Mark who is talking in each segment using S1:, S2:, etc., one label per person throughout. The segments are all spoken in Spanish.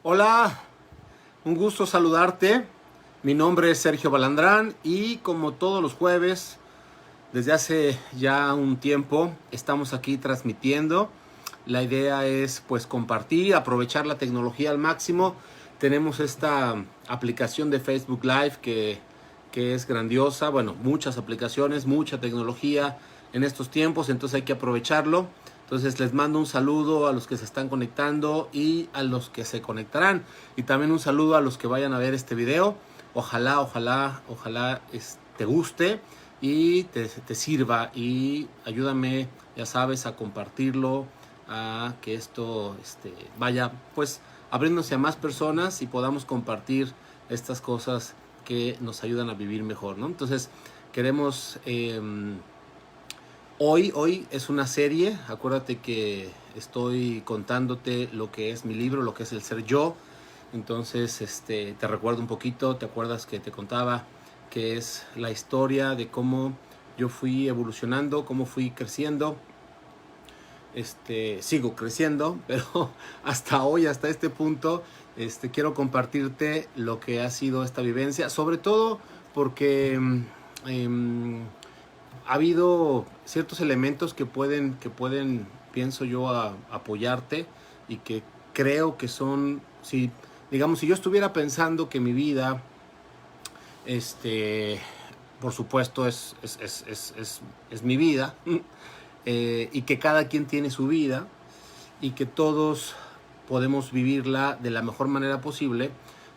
S1: Hola, un gusto saludarte. Mi nombre es Sergio Balandrán y como todos los jueves, desde hace ya un tiempo, estamos aquí transmitiendo. La idea es pues compartir, aprovechar la tecnología al máximo. Tenemos esta aplicación de Facebook Live que es grandiosa. Bueno, muchas aplicaciones, mucha tecnología en estos tiempos, entonces hay que aprovecharlo. Entonces les mando un saludo a los que se están conectando y a los que se conectarán. Y también un saludo a los que vayan a ver este video. Ojalá te guste y te sirva. Y ayúdame, ya sabes, a compartirlo, a que esto vaya pues abriéndose a más personas y podamos compartir estas cosas que nos ayudan a vivir mejor, ¿no? Entonces queremos... Hoy es una serie, acuérdate que estoy contándote lo que es mi libro, lo que es el ser yo. Entonces, te recuerdo un poquito, te acuerdas que te contaba que es la historia de cómo yo fui evolucionando, cómo fui creciendo. Sigo creciendo, pero hasta hoy, hasta este punto, quiero compartirte lo que ha sido esta vivencia, sobre todo porque ha habido ciertos elementos que pueden, pienso yo, apoyarte y que creo que son, si, digamos, si yo estuviera pensando que mi vida, este, por supuesto, es mi vida, y que cada quien tiene su vida y que todos podemos vivirla de la mejor manera posible,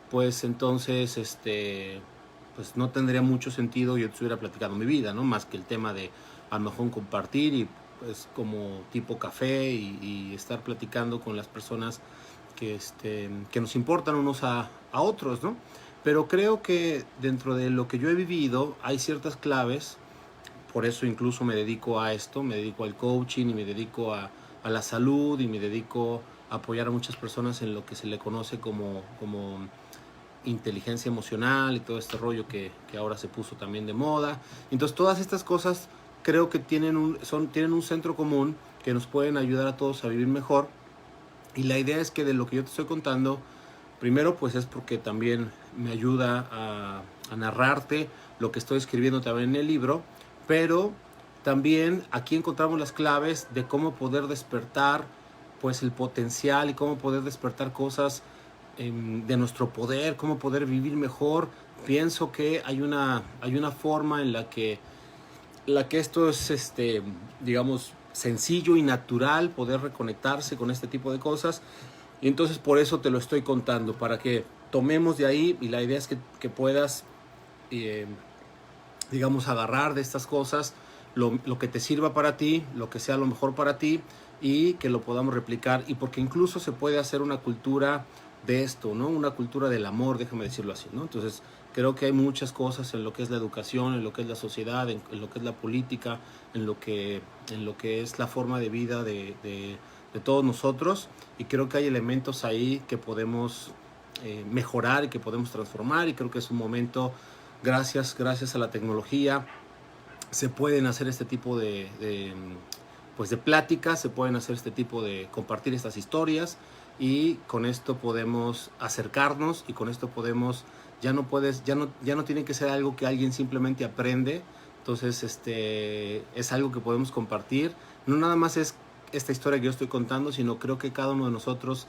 S1: pues entonces, pues no tendría mucho sentido yo te hubiera platicado mi vida, ¿no? Más que el tema de a lo mejor compartir y pues como tipo café y estar platicando con las personas que nos importan unos a otros, ¿no? Pero creo que dentro de lo que yo he vivido hay ciertas claves, por eso incluso me dedico a esto, me dedico al coaching y me dedico a la salud y me dedico a apoyar a muchas personas en lo que se le conoce como inteligencia emocional y todo este rollo que ahora se puso también de moda. Entonces todas estas cosas creo que tienen un centro común que nos pueden ayudar a todos a vivir mejor. Y la idea es que de lo que yo te estoy contando, primero pues es porque también me ayuda a narrarte lo que estoy escribiendo también en el libro, pero también aquí encontramos las claves de cómo poder despertar pues el potencial y cómo poder despertar cosas de nuestro poder, cómo poder vivir mejor. Pienso que hay una forma en la que esto es, digamos, sencillo y natural poder reconectarse con este tipo de cosas. Y entonces por eso te lo estoy contando, para que tomemos de ahí y la idea es que puedas, eh, digamos, agarrar de estas cosas lo que te sirva para ti, lo que sea lo mejor para ti y que lo podamos replicar. Y porque incluso se puede hacer una cultura de esto, ¿no? Una cultura del amor, déjame decirlo así, ¿no? Entonces creo que hay muchas cosas en lo que es la educación, en lo que es la sociedad, en lo que es la política, en lo que es la forma de vida de todos nosotros, y creo que hay elementos ahí que podemos mejorar y que podemos transformar, y creo que es un momento, gracias a la tecnología, se pueden hacer este tipo pues de pláticas, se pueden hacer este tipo de compartir estas historias, y con esto podemos acercarnos, y con esto podemos, ya no tiene que ser algo que alguien simplemente aprende. Entonces es algo que podemos compartir. No nada más es esta historia que yo estoy contando, sino creo que cada uno de nosotros,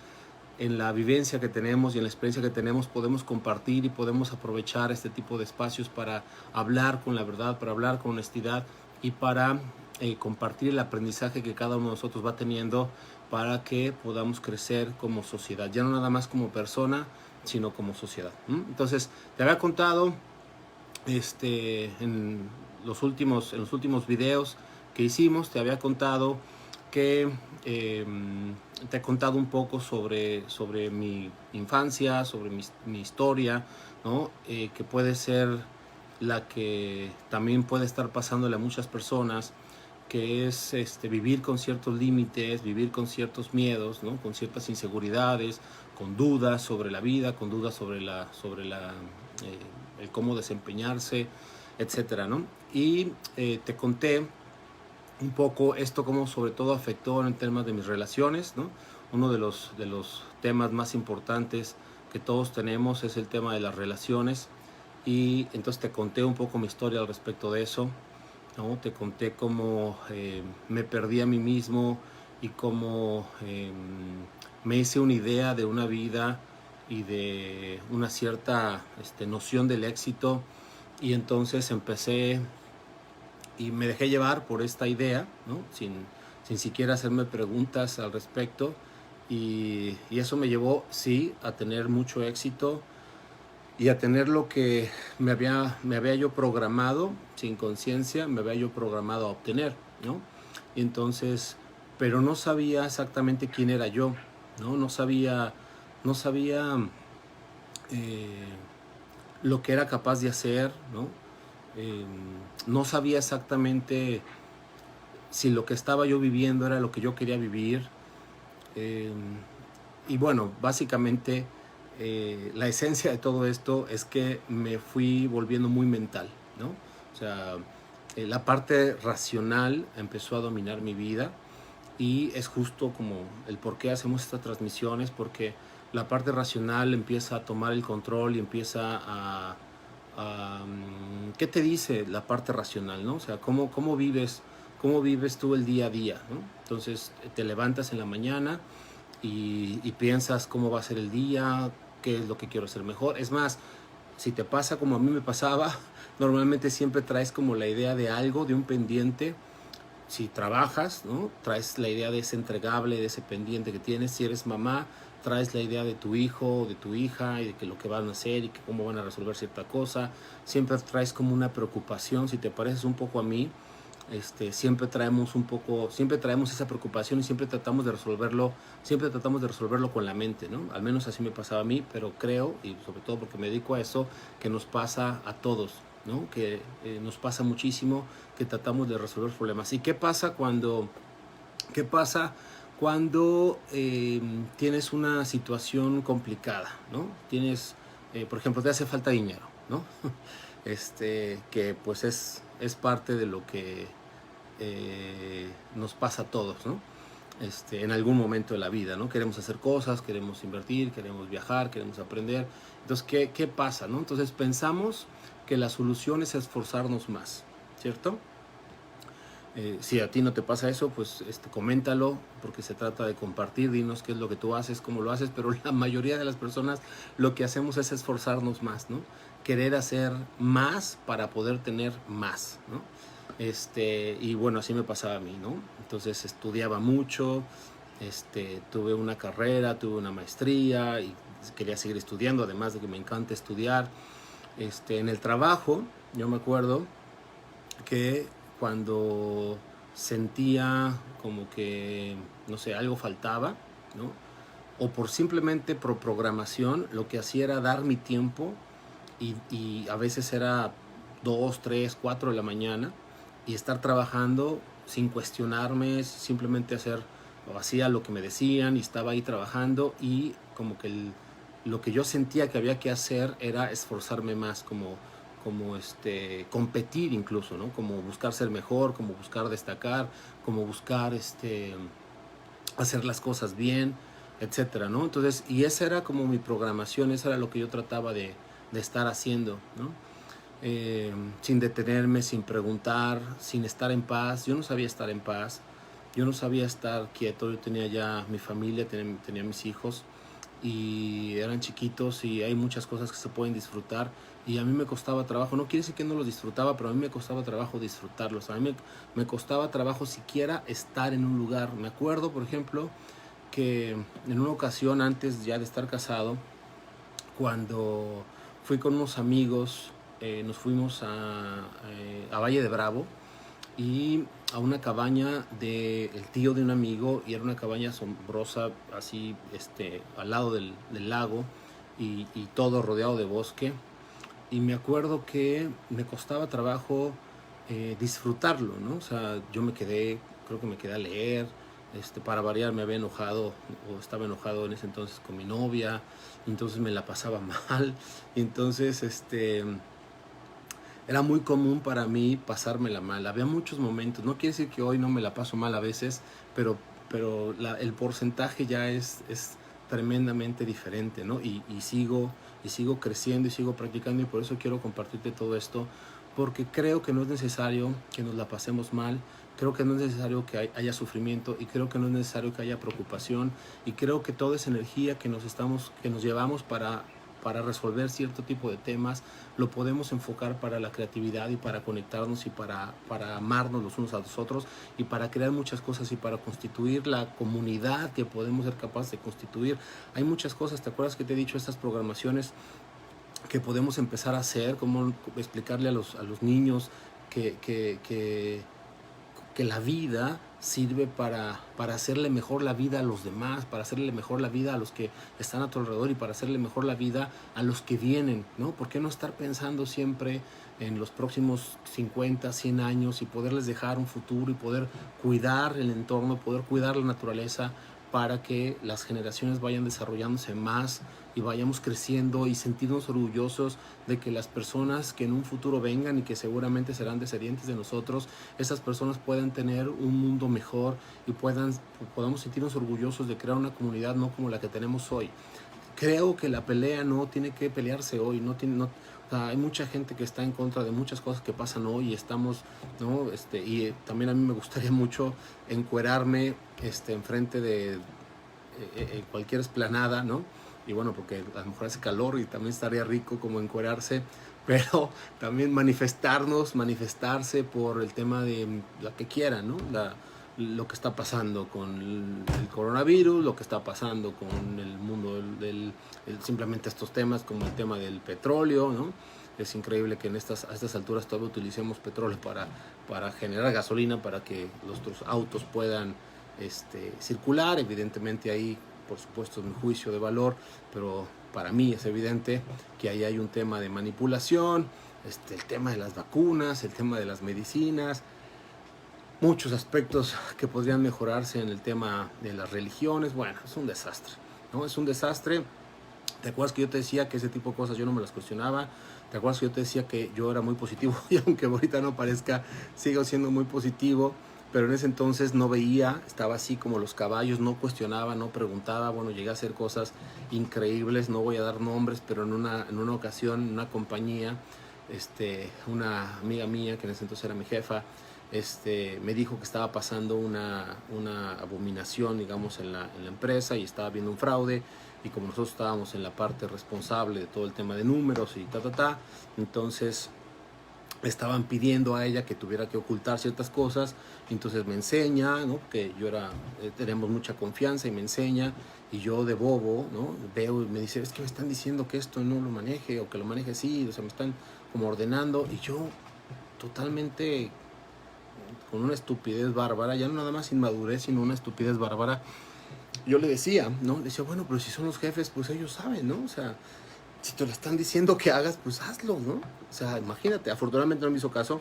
S1: en la vivencia que tenemos y en la experiencia que tenemos, podemos compartir y podemos aprovechar este tipo de espacios para hablar con la verdad, para hablar con honestidad y para compartir el aprendizaje que cada uno de nosotros va teniendo, para que podamos crecer como sociedad, ya no nada más como persona, sino como sociedad. Entonces, te había contado en los últimos videos que hicimos, te había contado que te he contado un poco sobre mi infancia, sobre mi historia, ¿no? Que puede ser la que también puede estar pasándole a muchas personas, que es vivir con ciertos límites, vivir con ciertos miedos, ¿no? Con ciertas inseguridades, con dudas sobre la vida, con dudas el cómo desempeñarse, etcétera, ¿no? Y te conté un poco esto, cómo sobre todo afectó en temas de mis relaciones, ¿no? uno de los temas más importantes que todos tenemos es el tema de las relaciones. Y entonces te conté un poco mi historia al respecto de eso, ¿no? Te conté cómo me perdí a mí mismo y cómo me hice una idea de una vida y de una cierta noción del éxito, y entonces empecé y me dejé llevar por esta idea, ¿no? Sin siquiera hacerme preguntas al respecto, y eso me llevó, sí, a tener mucho éxito y a tener lo que me había yo programado, sin conciencia, me había yo programado a obtener, ¿no? Y entonces, pero no sabía exactamente quién era yo, ¿no? No sabía eh, lo que era capaz de hacer, ¿no? Eh, no sabía exactamente si lo que estaba yo viviendo era lo que yo quería vivir. Eh, y bueno, básicamente la esencia de todo esto es que me fui volviendo muy mental, ¿no? O sea, la parte racional empezó a dominar mi vida, y es justo como el por qué hacemos estas transmisiones, porque la parte racional empieza a tomar el control y empieza ¿qué te dice la parte racional, no? O sea, cómo vives tú el día a día, ¿no? Entonces te levantas en la mañana y piensas cómo va a ser el día, qué es lo que quiero hacer mejor. Es más, si te pasa como a mí me pasaba, normalmente siempre traes como la idea de algo, de un pendiente. Si trabajas, ¿no? Traes la idea de ese entregable, de ese pendiente que tienes. Si eres mamá, traes la idea de tu hijo o de tu hija y de que lo que van a hacer y que cómo van a resolver cierta cosa. Siempre traes como una preocupación. Si te pareces un poco a mí, siempre traemos esa preocupación, y siempre tratamos de resolverlo con la mente, ¿no? Al menos así me pasaba a mí, pero creo, y sobre todo porque me dedico a eso, que nos pasa a todos, ¿no? Que nos pasa muchísimo, que tratamos de resolver problemas. ¿Y qué pasa cuando tienes una situación complicada, ¿no? Por ejemplo, te hace falta dinero, ¿no? Que pues es parte de lo que nos pasa a todos, ¿no? En algún momento de la vida, ¿no? Queremos hacer cosas, queremos invertir, queremos viajar, queremos aprender. Entonces, ¿qué pasa, no? Entonces pensamos que la solución es esforzarnos más, ¿cierto? Si a ti no te pasa eso, pues coméntalo, porque se trata de compartir. Dinos qué es lo que tú haces, cómo lo haces, pero la mayoría de las personas lo que hacemos es esforzarnos más, ¿no? Querer hacer más para poder tener más, ¿no? Y bueno, así me pasaba a mí, ¿no? Entonces estudiaba mucho, tuve una carrera, tuve una maestría y quería seguir estudiando, además de que me encanta estudiar. En el trabajo, yo me acuerdo que cuando sentía como que, no sé, algo faltaba, ¿no? O simplemente por programación, lo que hacía era dar mi tiempo, y a veces era 2, 3, 4 de la mañana, y estar trabajando sin cuestionarme, simplemente hacía lo que me decían y estaba ahí trabajando, y como que lo que yo sentía que había que hacer era esforzarme más, como competir incluso, ¿no? Como buscar ser mejor, como buscar destacar, como buscar hacer las cosas bien, etcétera, ¿no? Entonces, y esa era como mi programación, eso era lo que yo trataba de estar haciendo, ¿no? Sin detenerme, sin preguntar, sin estar en paz. Yo no sabía estar en paz, yo no sabía estar quieto. Yo tenía ya mi familia, tenía mis hijos, y eran chiquitos, y hay muchas cosas que se pueden disfrutar, y a mí me costaba trabajo. No quiere decir que no los disfrutaba, pero a mí me costaba trabajo disfrutarlos. A mí me costaba trabajo siquiera estar en un lugar. Me acuerdo, por ejemplo, que en una ocasión, antes ya de estar casado, cuando fui con unos amigos, nos fuimos a Valle de Bravo, y a una cabaña del tío de un amigo, y era una cabaña asombrosa, así al lado del lago, y todo rodeado de bosque. Y me acuerdo que me costaba trabajo disfrutarlo, ¿no? O sea, creo que me quedé a leer. Para variar, me había enojado, o estaba enojado en ese entonces con mi novia, y entonces me la pasaba mal, y entonces era muy común para mí pasármela mal. Había muchos momentos, no quiere decir que hoy no me la paso mal a veces, pero pero el porcentaje ya es tremendamente diferente, ¿no? Y sigo creciendo y sigo practicando, y por eso quiero compartirte todo esto, porque creo que no es necesario que nos la pasemos mal, creo que no es necesario que haya sufrimiento, y creo que no es necesario que haya preocupación, y creo que toda esa energía que nos llevamos para resolver cierto tipo de temas, lo podemos enfocar para la creatividad y para conectarnos y para amarnos los unos a los otros, y para crear muchas cosas y para constituir la comunidad que podemos ser capaces de constituir. Hay muchas cosas, ¿te acuerdas que te he dicho estas programaciones que podemos empezar a hacer? Cómo explicarle a los niños que la vida sirve para hacerle mejor la vida a los demás, para hacerle mejor la vida a los que están a tu alrededor, y para hacerle mejor la vida a los que vienen, ¿no? ¿Por qué no estar pensando siempre en los próximos 50, 100 años, y poderles dejar un futuro, y poder cuidar el entorno, poder cuidar la naturaleza, para que las generaciones vayan desarrollándose más y vayamos creciendo y sentirnos orgullosos de que las personas que en un futuro vengan y que seguramente serán descendientes de nosotros, esas personas puedan tener un mundo mejor y podamos sentirnos orgullosos de crear una comunidad no como la que tenemos hoy. Creo que la pelea no tiene que pelearse hoy, o sea, hay mucha gente que está en contra de muchas cosas que pasan hoy, y estamos, ¿no? Y también a mí me gustaría mucho encuerarme enfrente de cualquier esplanada, ¿no? Y bueno, porque a lo mejor hace calor y también estaría rico como encuerarse, pero también manifestarse por el tema de la que quieran, ¿no? Lo que está pasando con el coronavirus, lo que está pasando con el mundo simplemente estos temas como el tema del petróleo, ¿no? Es increíble que a estas alturas todavía utilicemos petróleo para generar gasolina, para que nuestros autos puedan circular. Evidentemente ahí, por supuesto, es mi juicio de valor, pero para mí es evidente que ahí hay un tema de manipulación, el tema de las vacunas, el tema de las medicinas, muchos aspectos que podrían mejorarse en el tema de las religiones. Bueno, es un desastre, ¿no? Es un desastre. ¿Te acuerdas que yo te decía que ese tipo de cosas yo no me las cuestionaba? ¿Te acuerdas que yo te decía que yo era muy positivo? Y aunque ahorita no parezca, sigo siendo muy positivo. Pero en ese entonces no veía, estaba así como los caballos, no cuestionaba, no preguntaba. Bueno, llegué a hacer cosas increíbles, no voy a dar nombres, pero en una ocasión, en una compañía, una amiga mía, que en ese entonces era mi jefa, me dijo que estaba pasando una abominación, digamos, en la empresa, y estaba viendo un fraude, y como nosotros estábamos en la parte responsable de todo el tema de números y entonces estaban pidiendo a ella que tuviera que ocultar ciertas cosas. Entonces me enseña, ¿no? Que tenemos mucha confianza, y me enseña, y yo de bobo, ¿no? Veo y me dice, es que me están diciendo que esto no lo maneje, o que lo maneje así, o sea, me están como ordenando, y yo totalmente con una estupidez bárbara, ya no nada más inmadurez, sino una estupidez bárbara, yo le decía, ¿no? Le decía, bueno, pero si son los jefes, pues ellos saben, ¿no? O sea, si te lo están diciendo que hagas, pues hazlo, ¿no? O sea, imagínate. Afortunadamente no me hizo caso.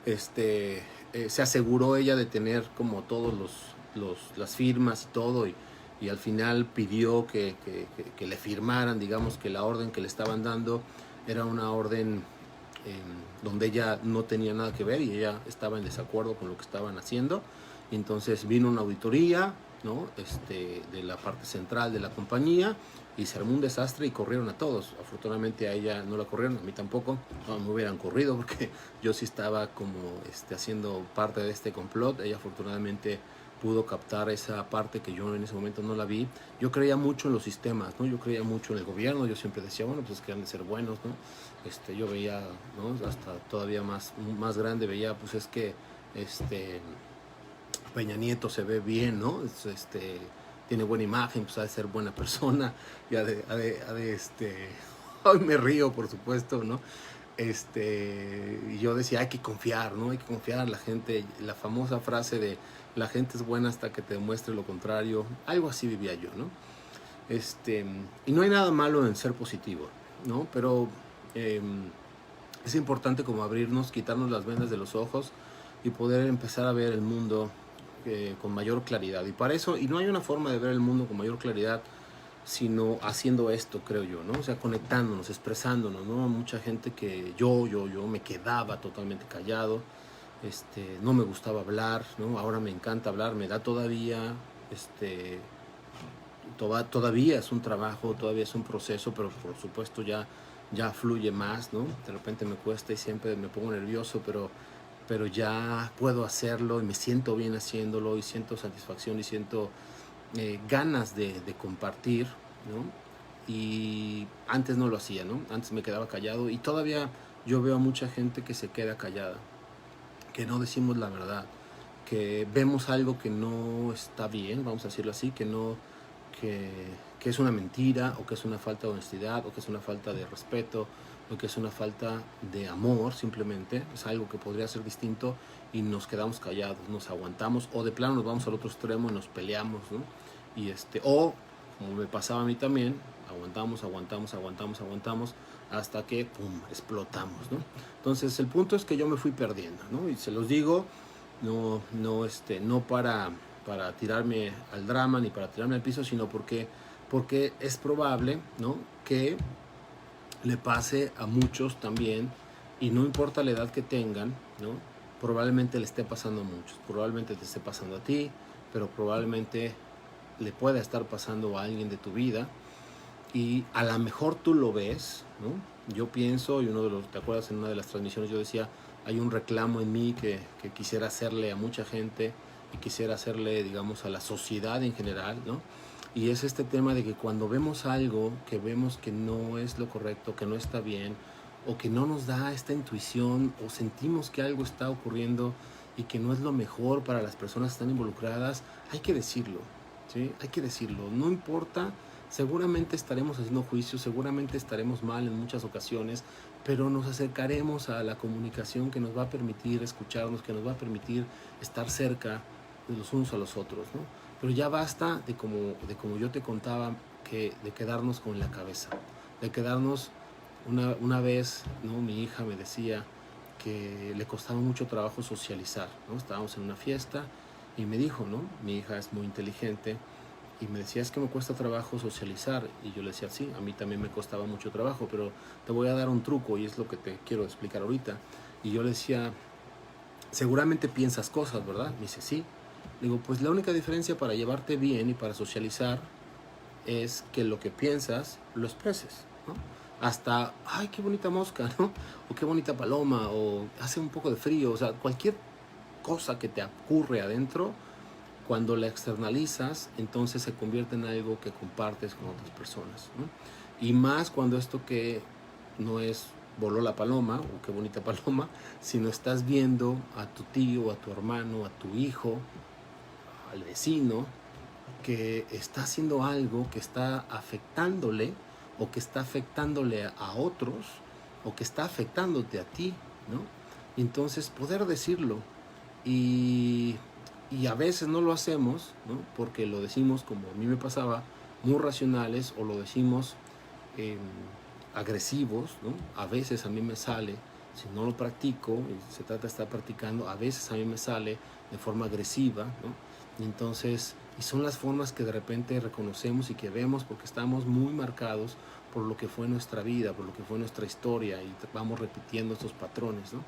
S1: Se aseguró ella de tener como todos las firmas y todo, y al final pidió que le firmaran, digamos, que la orden que le estaban dando era una orden donde ella no tenía nada que ver, y ella estaba en desacuerdo con lo que estaban haciendo. Y entonces vino una auditoría, ¿no? De la parte central de la compañía, y se armó un desastre y corrieron a todos. Afortunadamente a ella no la corrieron, a mí tampoco, no me hubieran corrido, porque yo sí estaba como haciendo parte de este complot. Ella afortunadamente pudo captar esa parte que yo en ese momento no la vi. Yo creía mucho en los sistemas, ¿no? Yo creía mucho en el gobierno. Yo siempre decía, bueno, pues es que han de ser buenos, ¿no? Yo veía, ¿no? Hasta todavía más grande, veía, pues es que Peña Nieto se ve bien, ¿no? Tiene buena imagen, pues ha de ser buena persona, y ay, me río, por supuesto, ¿no? Y yo decía, hay que confiar, ¿no? Hay que confiar en la gente. La famosa frase de la gente es buena hasta que te demuestre lo contrario. Algo así vivía yo, ¿no? Y no hay nada malo en ser positivo, ¿no? Pero es importante como abrirnos, quitarnos las vendas de los ojos, y poder empezar a ver el mundo con mayor claridad. Y para eso, y no hay una forma de ver el mundo con mayor claridad sino haciendo esto, creo yo, ¿no? O sea, conectándonos, expresándonos, ¿no? Mucha gente que yo me quedaba totalmente callado, no me gustaba hablar, ¿no? Ahora me encanta hablar, me da todavía, todavía es un trabajo, todavía es un proceso, pero por supuesto ya fluye más, ¿no? De repente me cuesta y siempre me pongo nervioso, pero ya puedo hacerlo y me siento bien haciéndolo y siento satisfacción y siento ganas de compartir, ¿no? Y antes no lo hacía, ¿no? Antes me quedaba callado y todavía yo veo a mucha gente que se queda callada, que no decimos la verdad, que vemos algo que no está bien, vamos a decirlo así, que, que es una mentira o que es una falta de honestidad o que es una falta de respeto o que es una falta de amor, simplemente es algo que podría ser distinto y nos quedamos callados, nos aguantamos o de plano nos vamos al otro extremo y nos peleamos, ¿no? Y o como me pasaba a mí también, aguantamos hasta que pum, explotamos, ¿no? Entonces el punto es que yo me fui perdiendo, ¿no? Y se los digo, no para tirarme al drama ni para tirarme al piso, sino porque es probable, ¿no?, que le pase a muchos también, y no importa la edad que tengan, ¿no? Probablemente le esté pasando a muchos, probablemente te esté pasando a ti, pero probablemente le pueda estar pasando a alguien de tu vida, y a lo mejor tú lo ves, ¿no? Yo pienso, y ¿te acuerdas en una de las transmisiones yo decía, hay un reclamo en mí que quisiera hacerle a mucha gente y quisiera hacerle, digamos, a la sociedad en general, ¿no? Y es este tema de que cuando vemos algo que vemos que no es lo correcto, que no está bien, o que no nos da esta intuición, o sentimos que algo está ocurriendo y que no es lo mejor para las personas que están involucradas, hay que decirlo, ¿sí? Hay que decirlo, no importa. Seguramente estaremos haciendo juicios, seguramente estaremos mal en muchas ocasiones, pero nos acercaremos a la comunicación que nos va a permitir escucharnos, que nos va a permitir estar cerca de los unos a los otros, ¿no? Pero ya basta de como yo te contaba, de quedarnos con la cabeza, de quedarnos una vez, ¿no? Mi hija me decía que le costaba mucho trabajo socializar, ¿no? Estábamos en una fiesta y me dijo, ¿no? Mi hija es muy inteligente, y me decía, es que me cuesta trabajo socializar. Y yo le decía, sí, a mí también me costaba mucho trabajo, pero te voy a dar un truco y es lo que te quiero explicar ahorita. Y yo le decía, seguramente piensas cosas, ¿verdad? Me dice, sí. Digo, pues la única diferencia para llevarte bien y para socializar es que lo que piensas lo expreses, ¿no? Hasta, ay, qué bonita mosca, ¿no? O qué bonita paloma, o hace un poco de frío, o sea, cualquier cosa que te ocurre adentro, cuando la externalizas, entonces se convierte en algo que compartes con otras personas, ¿no? Y más cuando esto que no es voló la paloma, o qué bonita paloma, sino estás viendo a tu tío, a tu hermano, a tu hijo, al vecino, que está haciendo algo que está afectándole, o que está afectándole a otros, o que está afectándote a ti, ¿no? Y entonces poder decirlo. Y a veces no lo hacemos, ¿no? Porque lo decimos, como a mí me pasaba, muy racionales, o lo decimos agresivos, ¿no? A veces a mí me sale, si no lo practico, y se trata de estar practicando, a veces a mí me sale de forma agresiva, ¿no? Y entonces, y son las formas que de repente reconocemos y que vemos porque estamos muy marcados por lo que fue nuestra vida, por lo que fue nuestra historia, y vamos repitiendo estos patrones, ¿no?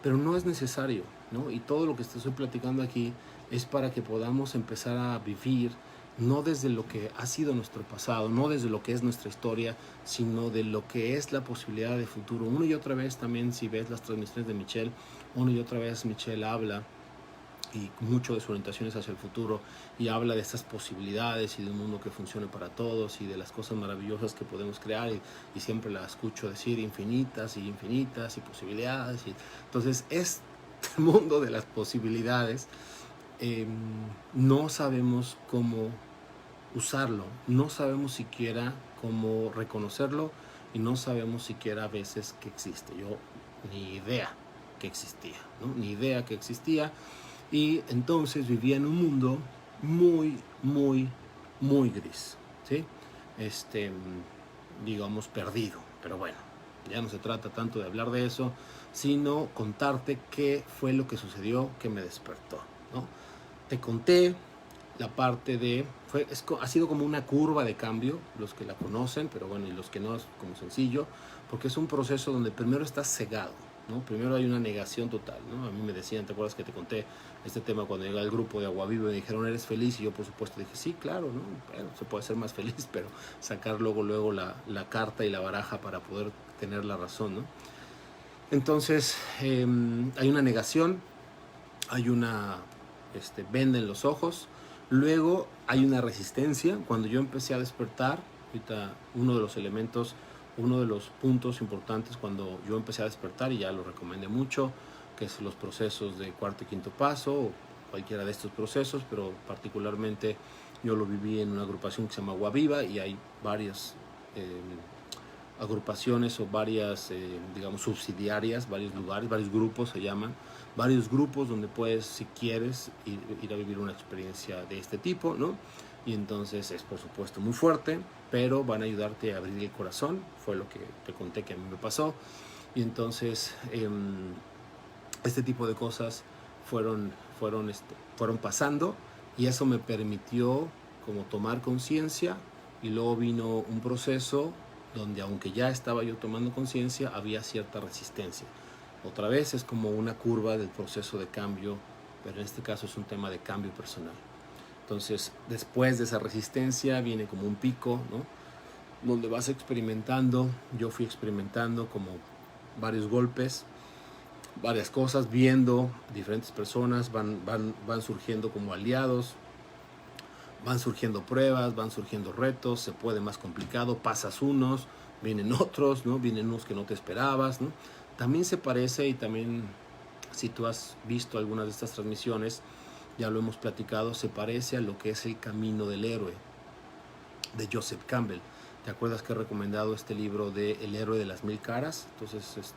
S1: Pero no es necesario, ¿no? Y todo lo que te estoy platicando aquí es para que podamos empezar a vivir no desde lo que ha sido nuestro pasado, no desde lo que es nuestra historia, sino de lo que es la posibilidad de futuro. Una y otra vez también, si ves las transmisiones de Michelle, una y otra vez Michelle habla, y mucho de su orientación es hacia el futuro, y habla de estas posibilidades y de un mundo que funcione para todos y de las cosas maravillosas que podemos crear, y siempre la escucho decir infinitas y posibilidades. Y entonces este mundo de las posibilidades, no sabemos cómo usarlo, no sabemos siquiera cómo reconocerlo, y no sabemos siquiera a veces que existe. Yo ni idea que existía, ¿no? Ni idea que existía. Y entonces vivía en un mundo muy, muy, muy gris, ¿sí? Digamos, perdido. Pero bueno, ya no se trata tanto de hablar de eso, sino contarte qué fue lo que sucedió que me despertó, ¿no? Te conté la parte de... ha sido como una curva de cambio, los que la conocen, pero bueno, y los que no, es como sencillo, porque es un proceso donde primero estás cegado, ¿no? Primero hay una negación total, ¿no? A mí me decían, ¿te acuerdas que te conté este tema cuando llegué al grupo de Agua Viva y me dijeron, ¿eres feliz? Y yo, por supuesto, dije, sí, claro, ¿no? Bueno, se puede ser más feliz, pero sacar luego la carta y la baraja para poder tener la razón, ¿no? Entonces, hay una negación, hay una venda en los ojos, luego hay una resistencia. Cuando yo empecé a despertar, ahorita uno de los elementos, uno de los puntos importantes cuando yo empecé a despertar, y ya lo recomendé mucho, que es los procesos de cuarto y quinto paso, o cualquiera de estos procesos, pero particularmente yo lo viví en una agrupación que se llama Agua Viva, y hay varias agrupaciones o varias, digamos, subsidiarias, varios lugares, varios grupos se llaman, varios grupos donde puedes, si quieres, ir a vivir una experiencia de este tipo, ¿no? Y entonces es, por supuesto, muy fuerte, pero van a ayudarte a abrir el corazón, fue lo que te conté que a mí me pasó. Y entonces este tipo de cosas fueron pasando, y eso me permitió como tomar conciencia, y luego vino un proceso donde, aunque ya estaba yo tomando conciencia, había cierta resistencia. Otra vez es como una curva del proceso de cambio, pero en este caso es un tema de cambio personal. Entonces, después de esa resistencia viene como un pico, ¿no? Donde vas experimentando. Yo fui experimentando como varios golpes, varias cosas, viendo diferentes personas, van surgiendo como aliados, van surgiendo pruebas, van surgiendo retos, se puede más complicado, pasas unos, vienen otros, ¿no? Vienen unos que no te esperabas, ¿no? También se parece, y también si tú has visto algunas de estas transmisiones, ya lo hemos platicado, se parece a lo que es el camino del héroe de Joseph Campbell. ¿Te acuerdas que he recomendado este libro de El héroe de las 1000 caras? Entonces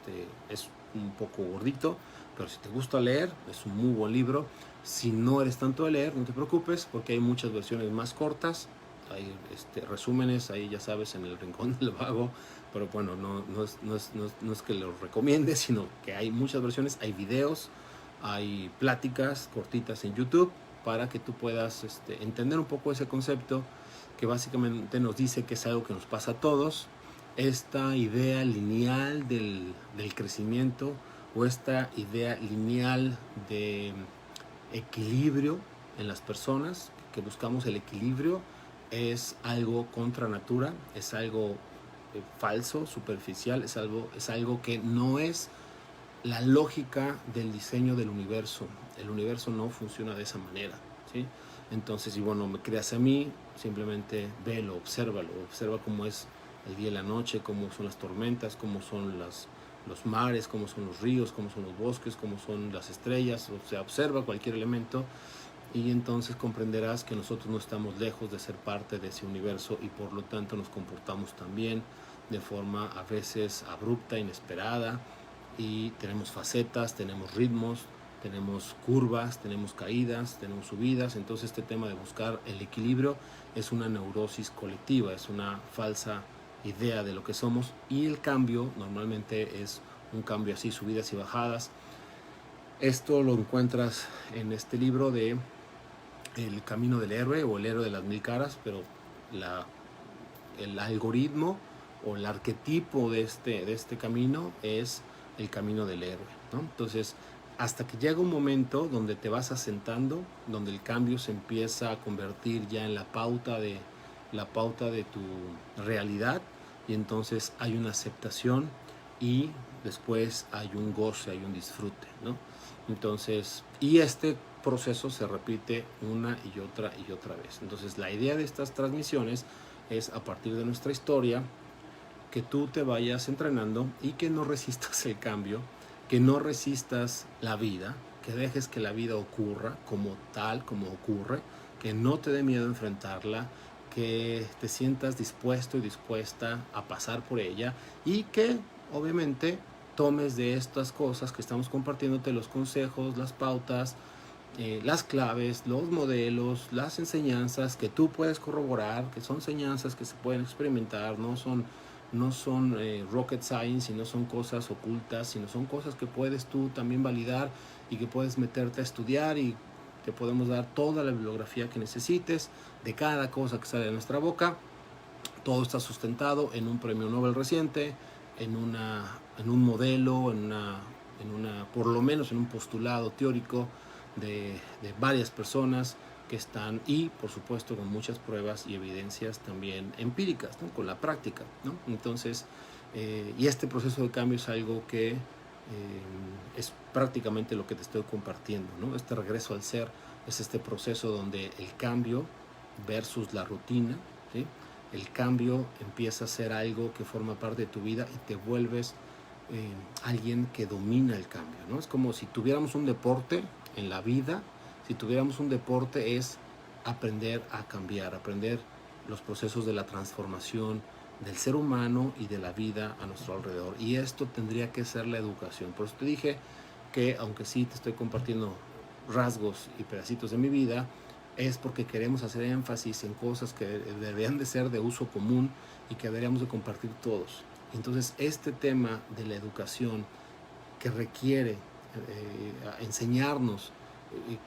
S1: es un poco gordito, pero si te gusta leer, es un muy buen libro. Si no eres tanto de leer, no te preocupes, porque hay muchas versiones más cortas, hay resúmenes ahí, ya sabes, en el rincón del vago, pero bueno, no es que lo recomiende, sino que hay muchas versiones, hay videos, hay pláticas cortitas en YouTube para que tú puedas entender un poco ese concepto, que básicamente nos dice que es algo que nos pasa a todos, esta idea lineal del crecimiento, o esta idea lineal de equilibrio en las personas, que buscamos el equilibrio, es algo contra natura, es algo falso, superficial, es algo que no es la lógica del diseño del universo. El universo no funciona de esa manera, ¿sí? Entonces, si bueno, me creas a mí, simplemente velo, obsérvalo, observa cómo es el día y la noche, cómo son las tormentas, cómo son los mares, cómo son los ríos, cómo son los bosques, cómo son las estrellas. O sea, observa cualquier elemento, y entonces comprenderás que nosotros no estamos lejos de ser parte de ese universo, y por lo tanto nos comportamos también de forma a veces abrupta, inesperada, y tenemos facetas, tenemos ritmos, tenemos curvas, tenemos caídas, tenemos subidas. Entonces este tema de buscar el equilibrio es una neurosis colectiva, es una falsa idea de lo que somos, y el cambio normalmente es un cambio así, subidas y bajadas. Esto lo encuentras en este libro de El camino del héroe, o El héroe de las 1000 caras, pero el algoritmo o el arquetipo de este camino es el camino del héroe, ¿no? Entonces, hasta que llega un momento donde te vas asentando, donde el cambio se empieza a convertir ya en la pauta de tu realidad, y entonces hay una aceptación, y después hay un goce, hay un disfrute, ¿no? Entonces, y este proceso se repite una y otra vez. Entonces, la idea de estas transmisiones es, a partir de nuestra historia, que tú te vayas entrenando y que no resistas el cambio, que no resistas la vida, que dejes que la vida ocurra como tal, como ocurre, que no te dé miedo enfrentarla, que te sientas dispuesto y dispuesta a pasar por ella, y que obviamente tomes de estas cosas que estamos compartiéndote, los consejos, las pautas, las claves, los modelos, las enseñanzas que tú puedes corroborar, que son enseñanzas que se pueden experimentar, no son rocket science, y no son cosas ocultas, sino son cosas que puedes tú también validar, y que puedes meterte a estudiar, y te podemos dar toda la bibliografía que necesites de cada cosa que sale de nuestra boca. Todo está sustentado en un premio Nobel reciente, en un modelo, en una por lo menos en un postulado teórico de varias personas que están, y por supuesto con muchas pruebas y evidencias también empíricas, ¿no? Con la práctica, ¿no? Entonces, y este proceso de cambio es algo que es prácticamente lo que te estoy compartiendo, ¿no? Este regreso al ser es este proceso donde el cambio versus la rutina, ¿sí? El cambio empieza a ser algo que forma parte de tu vida y te vuelves alguien que domina el cambio, ¿no? Es como si tuviéramos un deporte en la vida. Si tuviéramos un deporte, es aprender a cambiar, aprender los procesos de la transformación del ser humano y de la vida a nuestro alrededor. Y esto tendría que ser la educación. Por eso te dije que, aunque sí te estoy compartiendo rasgos y pedacitos de mi vida, es porque queremos hacer énfasis en cosas que deberían de ser de uso común y que deberíamos de compartir todos. Entonces, este tema de la educación que requiere enseñarnos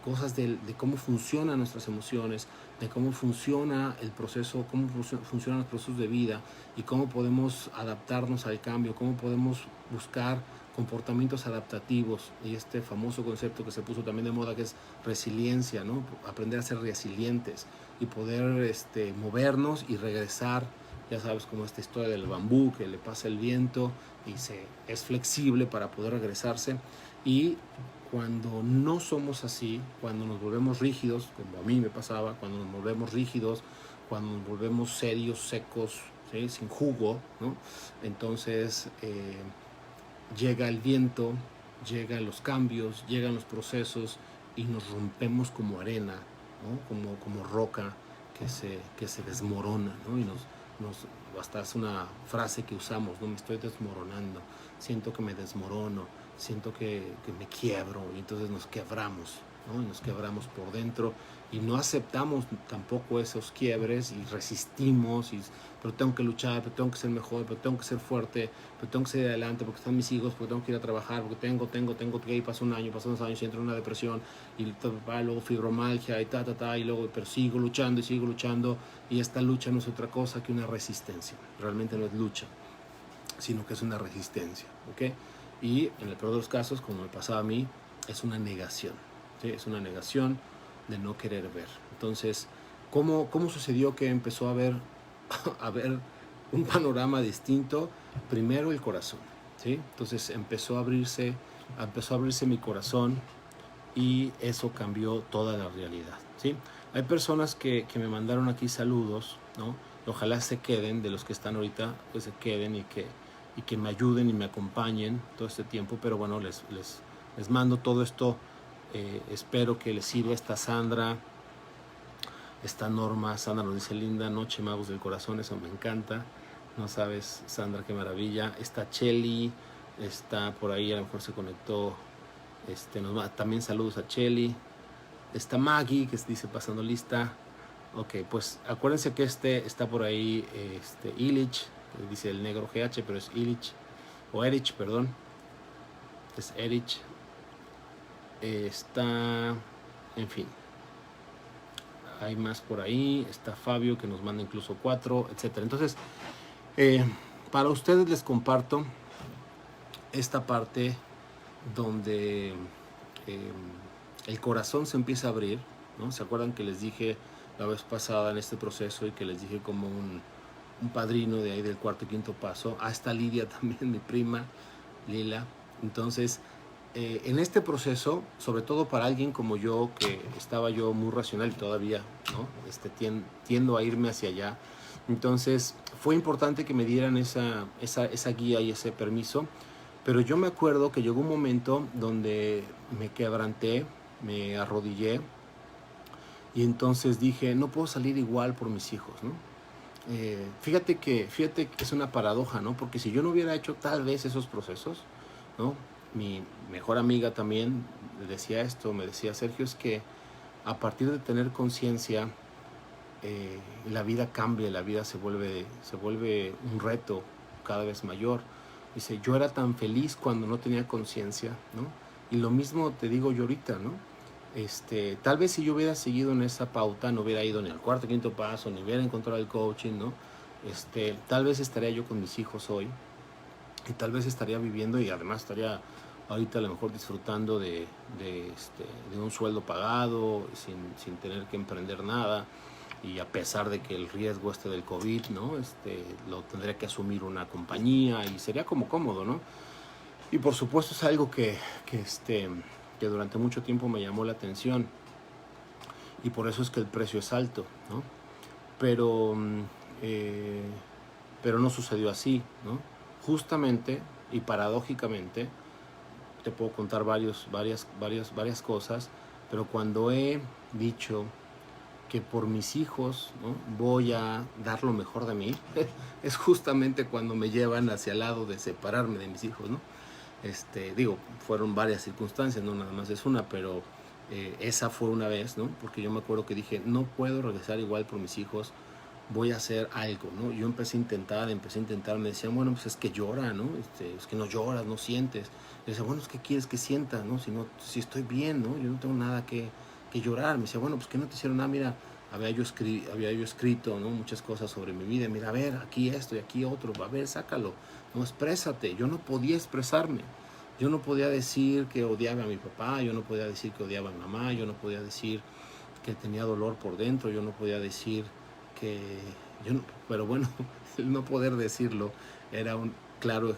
S1: cosas de cómo funcionan nuestras emociones, de cómo funciona el proceso, cómo funcionan los procesos de vida y cómo podemos adaptarnos al cambio, cómo podemos buscar comportamientos adaptativos, y este famoso concepto que se puso también de moda, que es resiliencia, ¿no? Aprender a ser resilientes y poder movernos y regresar. Ya sabes, como esta historia del bambú, que le pasa el viento y es flexible para poder regresarse. Y cuando no somos así, cuando nos volvemos rígidos, como a mí me pasaba, cuando nos volvemos rígidos, cuando nos volvemos serios, secos, ¿sí? Sin jugo, ¿no? Entonces llega el viento, llegan los cambios, llegan los procesos y nos rompemos como arena, ¿no? Como roca que se desmorona, ¿no? Y hasta es una frase que usamos, ¿no? Me estoy desmoronando, siento que me desmorono, siento que me quiebro, y entonces nos quebramos, ¿no? Y nos quebramos por dentro y no aceptamos tampoco esos quiebres y resistimos, pero tengo que luchar, pero tengo que ser mejor, pero tengo que ser fuerte, pero tengo que seguir adelante porque están mis hijos, porque tengo que ir a trabajar, porque tengo que ir, pasa un año, pasan 2 años y entro en una depresión y luego fibromialgia y y luego, pero sigo luchando y esta lucha no es otra cosa que una resistencia. Realmente no es lucha, sino que es una resistencia, ¿ok? Y en el peor de los casos, como me pasaba a mí, es una negación, ¿sí? Es una negación de no querer ver. Entonces, ¿cómo sucedió que empezó a ver un panorama distinto? Primero el corazón, ¿sí? Entonces empezó a abrirse mi corazón y eso cambió toda la realidad, ¿sí? Hay personas que me mandaron aquí saludos, ¿no? Ojalá se queden, de los que están ahorita, pues se queden y que me ayuden y me acompañen todo este tiempo, pero bueno, les mando todo esto. Espero que les sirva. Esta Sandra, esta Norma, Sandra nos dice: linda noche, magos del corazón, eso me encanta. No sabes, Sandra, qué maravilla. Está Cheli, está por ahí, a lo mejor se conectó. También saludos a Cheli. Está Maggie, que dice pasando lista. Ok, pues acuérdense que está por ahí, Illich, dice el negro GH, pero es Illich, o Erich, perdón. Es Erich. Está, en fin, hay más por ahí. Está Fabio, que nos manda incluso 4, etc. Entonces, para ustedes les comparto esta parte donde el corazón se empieza a abrir, ¿no? ¿Se acuerdan que les dije la vez pasada en este proceso y que les dije como un padrino de ahí del cuarto y quinto paso? Está Lidia también, mi prima Lila. Entonces, en este proceso, sobre todo para alguien como yo, que estaba yo muy racional y todavía, ¿no? Tiendo a irme hacia allá. Entonces, fue importante que me dieran esa guía y ese permiso. Pero yo me acuerdo que llegó un momento donde me quebranté, me arrodillé, y entonces dije: no puedo salir igual por mis hijos, ¿no? Fíjate que es una paradoja, ¿no? Porque si yo no hubiera hecho tal vez esos procesos, ¿no? Mi mejor amiga también decía esto, me decía: Sergio, es que a partir de tener conciencia, la vida cambia, la vida se vuelve un reto cada vez mayor. Dice: yo era tan feliz cuando no tenía conciencia, ¿no? Y lo mismo te digo yo ahorita, ¿no? Tal vez si yo hubiera seguido en esa pauta, no hubiera ido ni al cuarto, quinto paso, ni hubiera encontrado el coaching, ¿no? Tal vez estaría yo con mis hijos hoy, y tal vez estaría viviendo, y además estaría ahorita a lo mejor disfrutando de un sueldo pagado, sin tener que emprender nada, y a pesar de que el riesgo del COVID, ¿no? Lo tendría que asumir una compañía y sería como cómodo, ¿no? Y por supuesto es algo que durante mucho tiempo me llamó la atención y por eso es que el precio es alto, ¿no? Pero, eh, pero no sucedió así, ¿no? Justamente y paradójicamente, te puedo contar varias cosas, pero cuando he dicho que por mis hijos, ¿no?, voy a dar lo mejor de mí, es justamente cuando me llevan hacia el lado de separarme de mis hijos, ¿no? Digo, fueron varias circunstancias, no nada más es una, pero esa fue una vez, ¿no? Porque yo me acuerdo que dije, no puedo regresar igual por mis hijos, voy a hacer algo, ¿no? Yo empecé a intentar, me decían, bueno, pues es que llora, ¿no? Es que no lloras, no sientes. Y decía, bueno, es que quieres que sienta, ¿no? Si estoy bien, ¿no? Yo no tengo nada que llorar. Me decía, bueno, pues que no te hicieron nada, mira, había yo escrito, ¿no?, muchas cosas sobre mi vida, mira, a ver, aquí esto y aquí otro, a ver, sácalo, no, exprésate. Yo no podía expresarme, yo no podía decir que odiaba a mi papá, yo no podía decir que odiaba a mi mamá, yo no podía decir que tenía dolor por dentro, yo no podía decir que yo no, pero bueno, el no poder decirlo era un claro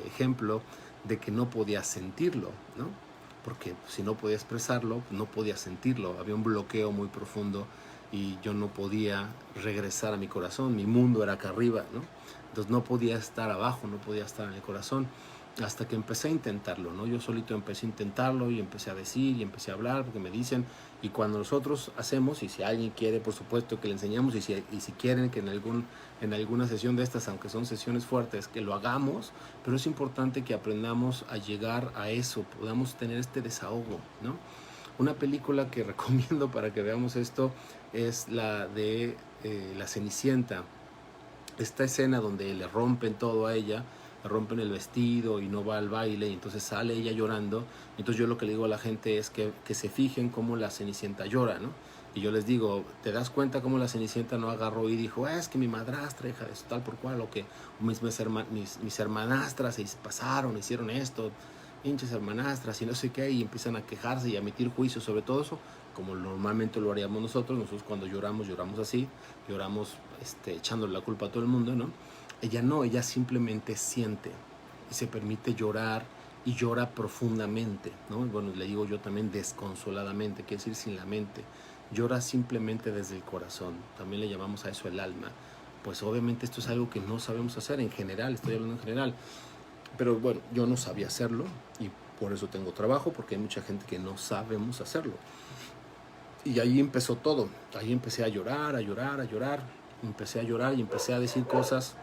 S1: ejemplo de que no podía sentirlo, ¿no? Porque si no podía expresarlo, no podía sentirlo, había un bloqueo muy profundo y yo no podía regresar a mi corazón, mi mundo era acá arriba, ¿no? Entonces no podía estar abajo, no podía estar en el corazón, hasta que empecé a intentarlo, ¿no? Yo solito empecé a intentarlo y empecé a decir y empecé a hablar, porque me dicen, y cuando nosotros hacemos, y si alguien quiere, por supuesto que le enseñamos, y si quieren que en alguna sesión de estas, aunque son sesiones fuertes, que lo hagamos, pero es importante que aprendamos a llegar a eso, podamos tener este desahogo, ¿no? Una película que recomiendo para que veamos esto es la de La Cenicienta. Esta escena donde le rompen todo a ella, le rompen el vestido y no va al baile, y entonces sale ella llorando. Entonces yo lo que le digo a la gente es que se fijen cómo la Cenicienta llora, ¿no? Y yo les digo, ¿te das cuenta cómo la Cenicienta no agarró y dijo, es que mi madrastra, hija de eso, tal por cual, o que mis hermanastras se pasaron, hicieron esto, hinchas hermanastras y no sé qué, y empiezan a quejarse y a emitir juicios sobre todo eso, como normalmente lo haríamos nosotros. Nosotros cuando lloramos así, lloramos echándole la culpa a todo el mundo, ¿no? Ella no, ella simplemente siente y se permite llorar, y llora profundamente, ¿no? Bueno, le digo yo también desconsoladamente, quiere decir sin la mente, llora simplemente desde el corazón, también le llamamos a eso el alma. Pues obviamente esto es algo que no sabemos hacer en general, estoy hablando en general, pero bueno, yo no sabía hacerlo y por eso tengo trabajo, porque hay mucha gente que no sabemos hacerlo. Y ahí empezó todo, ahí empecé a llorar, empecé a llorar y empecé a decir cosas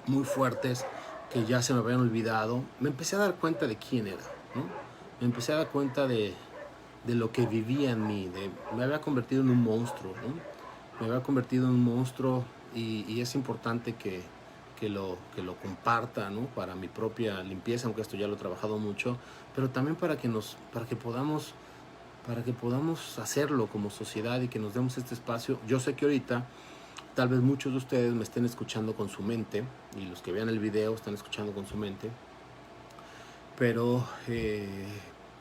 S1: muy fuertes que ya se me habían olvidado. Me empecé a dar cuenta de quién era, ¿no? Me empecé a dar cuenta de lo que vivía en mí, me había convertido en un monstruo, ¿no? Me había convertido en un monstruo y es importante que lo comparta, ¿no? Para mi propia limpieza, aunque esto ya lo he trabajado mucho, pero también para que podamos hacerlo como sociedad y que nos demos este espacio. Yo sé que ahorita tal vez muchos de ustedes me estén escuchando con su mente, y los que vean el video están escuchando con su mente, pero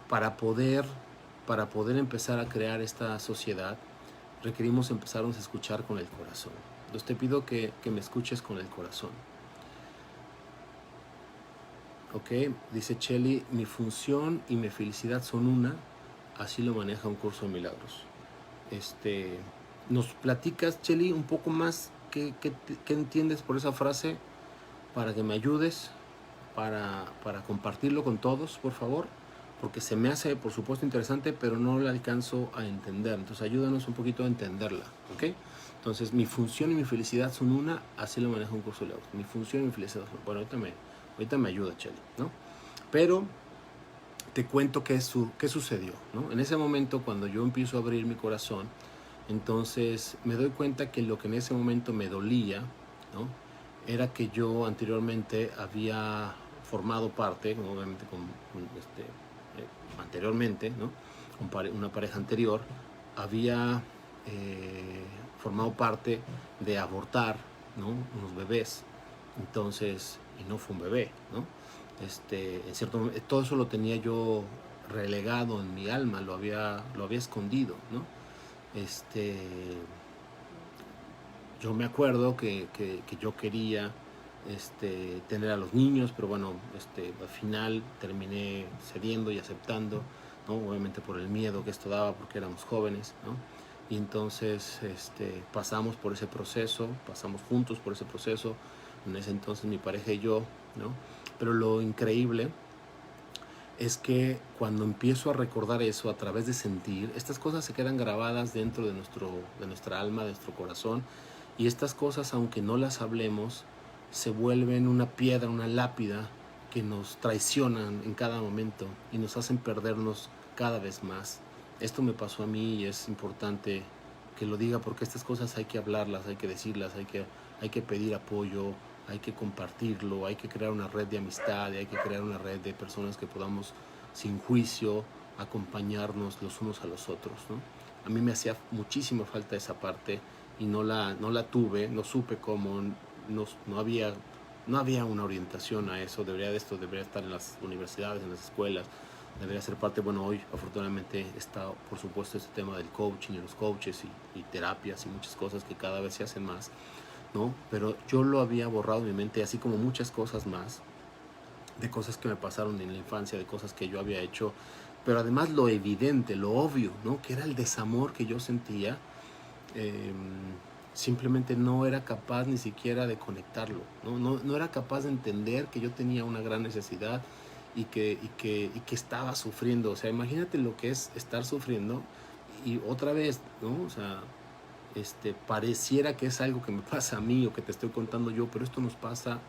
S1: para poder empezar a crear esta sociedad requerimos empezarnos a escuchar con el corazón. Entonces te pido que me escuches con el corazón. Ok, dice Cheli, mi función y mi felicidad son una, así lo maneja un curso de milagros. ¿Nos platicas, Cheli, un poco más qué entiendes por esa frase, para que me ayudes para compartirlo con todos, por favor? Porque se me hace, por supuesto, interesante, pero no la alcanzo a entender. Entonces ayúdanos un poquito a entenderla, ¿ok? Entonces, mi función y mi felicidad son una, así lo maneja un curso de milagros. Mi función y mi felicidad son una. Bueno, ahorita me ayuda, Cheli, ¿no? Pero te cuento qué sucedió, ¿no? En ese momento, cuando yo empiezo a abrir mi corazón, entonces me doy cuenta que lo que en ese momento me dolía, ¿no?, era que yo anteriormente había formado parte, obviamente anteriormente, ¿no?, una pareja anterior, había formado parte de abortar, ¿no?, unos bebés. Entonces, y no fue un bebé, ¿no? En cierto momento, todo eso lo tenía yo relegado en mi alma, lo había escondido, ¿no? Este, yo me acuerdo que yo quería tener a los niños, pero bueno, al final terminé cediendo y aceptando, ¿no? Obviamente por el miedo que esto daba, porque éramos jóvenes, ¿no? Y entonces pasamos por ese proceso, pasamos juntos por ese proceso, en ese entonces mi pareja y yo, ¿no? Pero lo increíble es que cuando empiezo a recordar eso a través de sentir, estas cosas se quedan grabadas dentro de nuestra alma, de nuestro corazón, y estas cosas, aunque no las hablemos, se vuelven una piedra, una lápida que nos traicionan en cada momento y nos hacen perdernos cada vez más. Esto me pasó a mí y es importante que lo diga, porque estas cosas hay que hablarlas, hay que decirlas, hay que pedir apoyo, hay que compartirlo, hay que crear una red de amistad, hay que crear una red de personas que podamos sin juicio acompañarnos los unos a los otros, ¿no? A mí me hacía muchísima falta esa parte y no la tuve, no supe cómo, no había una orientación a eso. Debería estar en las universidades, en las escuelas, debería ser parte. Bueno, hoy afortunadamente está, por supuesto, este tema del coaching y los coaches y terapias y muchas cosas que cada vez se hacen más, ¿no? Pero yo lo había borrado de mi mente, así como muchas cosas más, de cosas que me pasaron en la infancia, de cosas que yo había hecho, pero además lo evidente, lo obvio, ¿no? Que era el desamor que yo sentía. eh, Simplemente no era capaz ni siquiera de conectarlo, ¿no? No era capaz de entender que yo tenía una gran necesidad y que estaba sufriendo. O sea, imagínate lo que es estar sufriendo y otra vez, ¿no? O sea, pareciera que es algo que me pasa a mí o que te estoy contando yo, pero esto nos pasa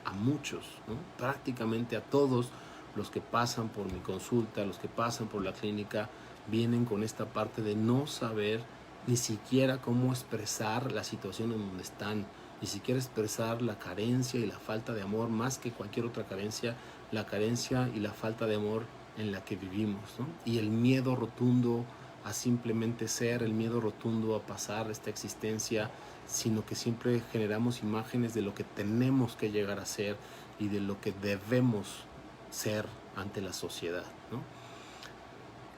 S1: a muchos, ¿no? Prácticamente a todos los que pasan por mi consulta, los que pasan por la clínica, vienen con esta parte de no saber ni siquiera cómo expresar la situación en donde están, ni siquiera expresar la carencia y la falta de amor, más que cualquier otra carencia, la carencia y la falta de amor en la que vivimos, ¿no? Y el miedo rotundo a simplemente ser, el miedo rotundo a pasar esta existencia, sino que siempre generamos imágenes de lo que tenemos que llegar a ser y de lo que debemos ser ante la sociedad, ¿no?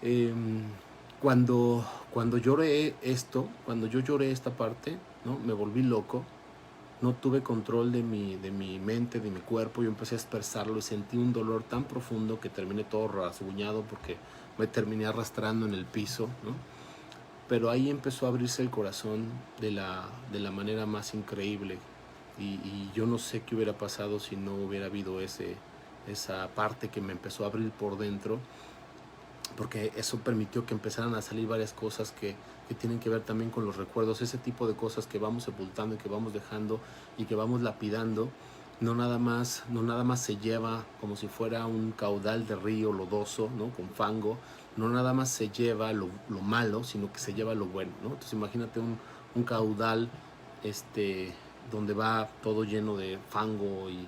S1: Eh, cuando lloré esto, cuando yo lloré esta parte, ¿no? Me volví loco, no tuve control de mi mente, de mi cuerpo. Yo empecé a expresarlo y sentí un dolor tan profundo que terminé todo rasguñado porque me terminé arrastrando en el piso, ¿no? Pero ahí empezó a abrirse el corazón de la manera más increíble y yo no sé qué hubiera pasado si no hubiera habido esa parte que me empezó a abrir por dentro, porque eso permitió que empezaran a salir varias cosas que tienen que ver también con los recuerdos, ese tipo de cosas que vamos sepultando y que vamos dejando y que vamos lapidando. No nada más se lleva como si fuera un caudal de río lodoso, ¿no? Con fango. No nada más se lleva lo malo, sino que se lleva lo bueno, ¿no? Entonces imagínate un caudal donde va todo lleno de fango y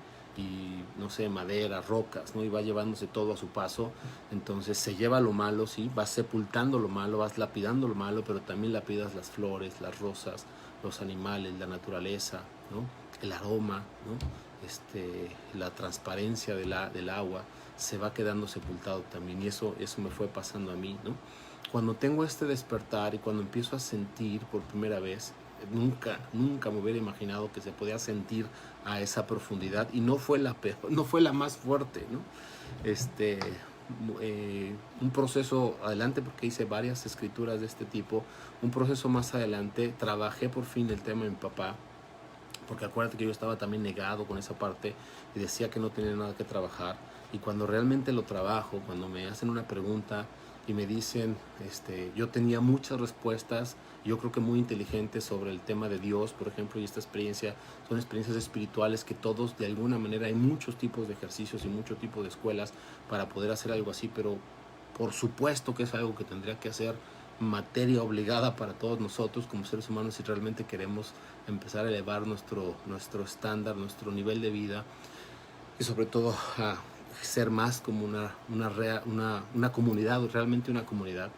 S1: no sé, madera, rocas, ¿no? Y va llevándose todo a su paso. Entonces se lleva lo malo, sí, vas sepultando lo malo, vas lapidando lo malo, pero también lapidas las flores, las rosas, los animales, la naturaleza, ¿no? El aroma, ¿no? La transparencia del agua se va quedando sepultado también, y eso me fue pasando a mí, ¿no? Cuando tengo este despertar y cuando empiezo a sentir por primera vez, nunca me hubiera imaginado que se podía sentir a esa profundidad, y no fue la peor, no fue la más fuerte, ¿no? Un proceso adelante, porque hice varias escrituras de este tipo, un proceso más adelante, trabajé por fin el tema de mi papá, porque acuérdate que yo estaba también negado con esa parte y decía que no tenía nada que trabajar, y cuando realmente lo trabajo, cuando me hacen una pregunta y me dicen, yo tenía muchas respuestas, yo creo que muy inteligentes, sobre el tema de Dios, por ejemplo, y esta experiencia, son experiencias espirituales que todos, de alguna manera, hay muchos tipos de ejercicios y muchos tipos de escuelas para poder hacer algo así, pero por supuesto que es algo que tendría que hacer materia obligada para todos nosotros como seres humanos si realmente queremos empezar a elevar nuestro estándar, nuestro nivel de vida, y sobre todo a ser más como una comunidad, realmente una comunidad.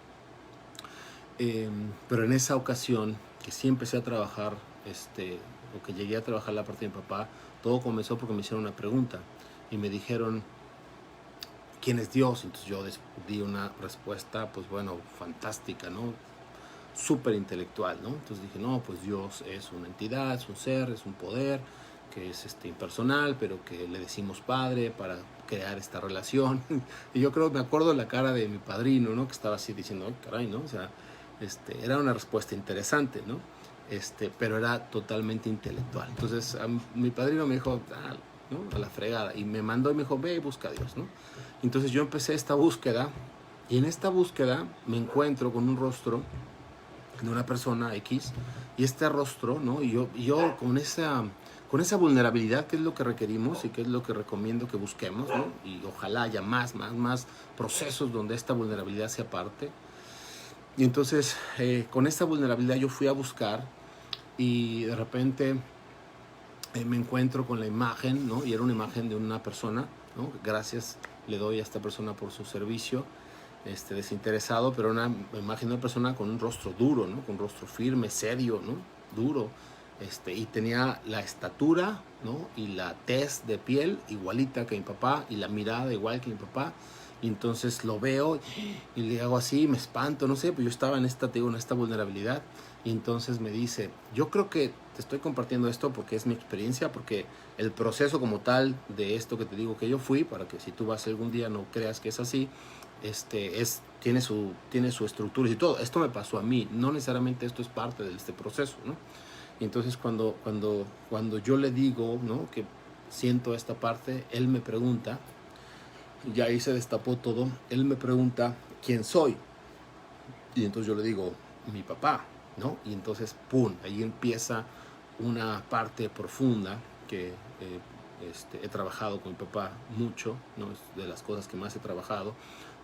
S1: Pero en esa ocasión que sí empecé a trabajar, o que llegué a trabajar la parte de mi papá, todo comenzó porque me hicieron una pregunta. y me dijeron, ¿quién es Dios? Entonces yo di una respuesta, pues bueno, fantástica, ¿no? Súper intelectual, ¿no? Entonces dije, no, pues Dios es una entidad, es un ser, es un poder, que es impersonal, pero que le decimos Padre para crear esta relación. Y yo creo, me acuerdo de la cara de mi padrino, ¿no? Que estaba así diciendo, ay, caray, ¿no? O sea, era una respuesta interesante, ¿no? Pero era totalmente intelectual. Entonces mi padrino me dijo, ¿no? A la fregada, y me mandó y me dijo, ve y busca a Dios, ¿no? Entonces yo empecé esta búsqueda, y en esta búsqueda me encuentro con un rostro de una persona X, y este rostro, ¿no? Y yo con esa vulnerabilidad, que es lo que requerimos y que es lo que recomiendo que busquemos, ¿no? Y ojalá haya más procesos donde esta vulnerabilidad sea parte. Y entonces, con esta vulnerabilidad yo fui a buscar, y de repente me encuentro con la imagen, ¿no? Y era una imagen de una persona, ¿no? Gracias le doy a esta persona por su servicio, desinteresado, pero una imagen de una persona con un rostro duro, ¿no? Con un rostro firme, serio, ¿no? Duro. Y tenía la estatura, ¿no? Y la tez de piel igualita que mi papá, y la mirada igual que mi papá. Y entonces lo veo y le hago así, me espanto, no sé, pues yo estaba en esta vulnerabilidad. Y entonces me dice, yo creo que te estoy compartiendo esto porque es mi experiencia, porque el proceso como tal de esto que te digo que yo fui, para que si tú vas algún día no creas que es así, tiene su estructura y todo. Esto me pasó a mí, no necesariamente esto es parte de este proceso, ¿no? Y entonces cuando yo le digo, ¿no? Que siento esta parte, él me pregunta, y ahí se destapó todo, él me pregunta quién soy. Y entonces yo le digo, mi papá, ¿no? Y entonces, ¡pum!, ahí empieza una parte profunda que he trabajado con mi papá mucho, ¿no? Es de las cosas que más he trabajado,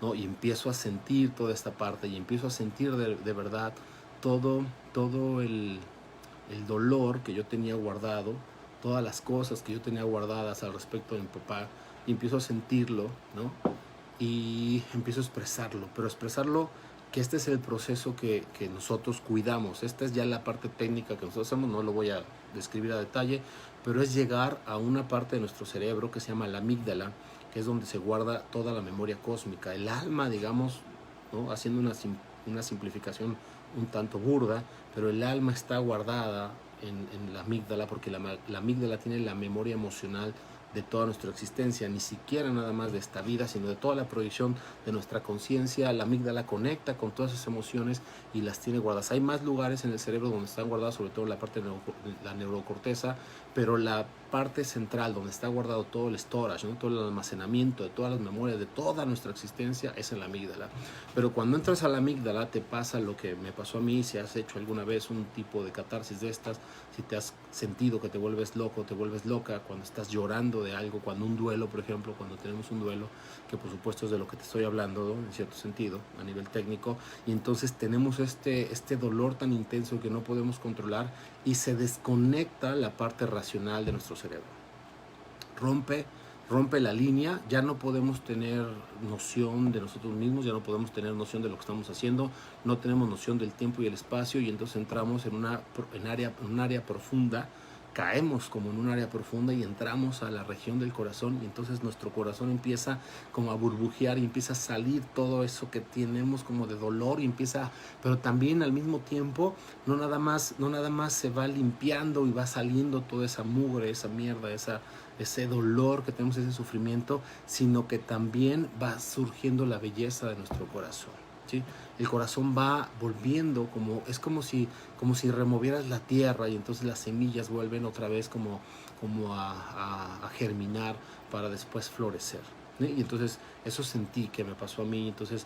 S1: ¿no? Y empiezo a sentir toda esta parte, y empiezo a sentir de verdad todo el dolor que yo tenía guardado, todas las cosas que yo tenía guardadas al respecto de mi papá, y empiezo a sentirlo, ¿no? Y empiezo a expresarlo, pero expresarlo, que este es el proceso que nosotros cuidamos. Esta es ya la parte técnica que nosotros hacemos, no lo voy a describir a detalle, pero es llegar a una parte de nuestro cerebro que se llama la amígdala, que es donde se guarda toda la memoria cósmica. El alma, digamos, ¿no? Haciendo una simplificación un tanto burda, pero el alma está guardada en la amígdala, porque la amígdala tiene la memoria emocional de toda nuestra existencia, ni siquiera nada más de esta vida, sino de toda la proyección de nuestra conciencia. La amígdala conecta con todas esas emociones y las tiene guardadas. Hay más lugares en el cerebro donde están guardadas, sobre todo la parte de la neurocorteza, pero la parte central donde está guardado todo el storage, ¿no? Todo el almacenamiento de todas las memorias de toda nuestra existencia es en la amígdala. Pero cuando entras a la amígdala te pasa lo que me pasó a mí. Si has hecho alguna vez un tipo de catarsis de estas, si te has sentido que te vuelves loco, te vuelves loca cuando estás llorando de algo, cuando un duelo, por ejemplo, cuando tenemos un duelo, que por supuesto es de lo que te estoy hablando, ¿no? En cierto sentido, a nivel técnico, y entonces tenemos este dolor tan intenso que no podemos controlar, y se desconecta la parte racional de nuestro cerebro. Rompe la línea, ya no podemos tener noción de nosotros mismos, ya no podemos tener noción de lo que estamos haciendo, no tenemos noción del tiempo y el espacio, y entonces entramos en un área profunda, caemos como en un área profunda y entramos a la región del corazón, y entonces nuestro corazón empieza como a burbujear y empieza a salir todo eso que tenemos como de dolor, y empieza, pero también al mismo tiempo no nada más se va limpiando y va saliendo toda esa mugre, esa mierda, ese dolor que tenemos, ese sufrimiento, sino que también va surgiendo la belleza de nuestro corazón, ¿sí? El corazón va volviendo, es como si removieras la tierra, y entonces las semillas vuelven otra vez como a germinar para después florecer, ¿sí? Y entonces eso sentí que me pasó a mí. Entonces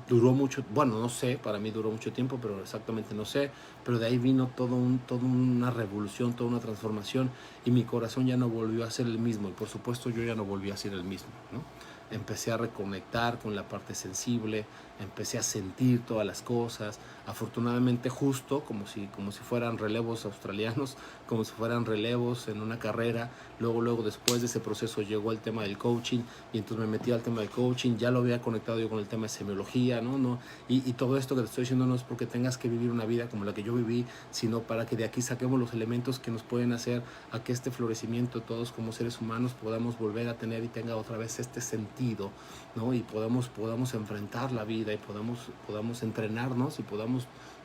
S1: duró mucho, bueno, no sé, para mí duró mucho tiempo, pero exactamente no sé, pero de ahí vino toda una revolución, toda una transformación, y mi corazón ya no volvió a ser el mismo, y por supuesto yo ya no volví a ser el mismo, ¿no? Empecé a reconectar con la parte sensible, empecé a sentir todas las cosas, afortunadamente justo, como si fueran relevos australianos, como si fueran relevos en una carrera. Luego después de ese proceso llegó el tema del coaching, y entonces me metí al tema del coaching. Ya lo había conectado yo con el tema de semiología, ¿no? Y todo esto que te estoy diciendo no es porque tengas que vivir una vida como la que yo viví, sino para que de aquí saquemos los elementos que nos pueden hacer a que este florecimiento todos como seres humanos podamos volver a tener y tenga otra vez este sentido, ¿no? Y podamos enfrentar la vida, y podamos entrenarnos, y podamos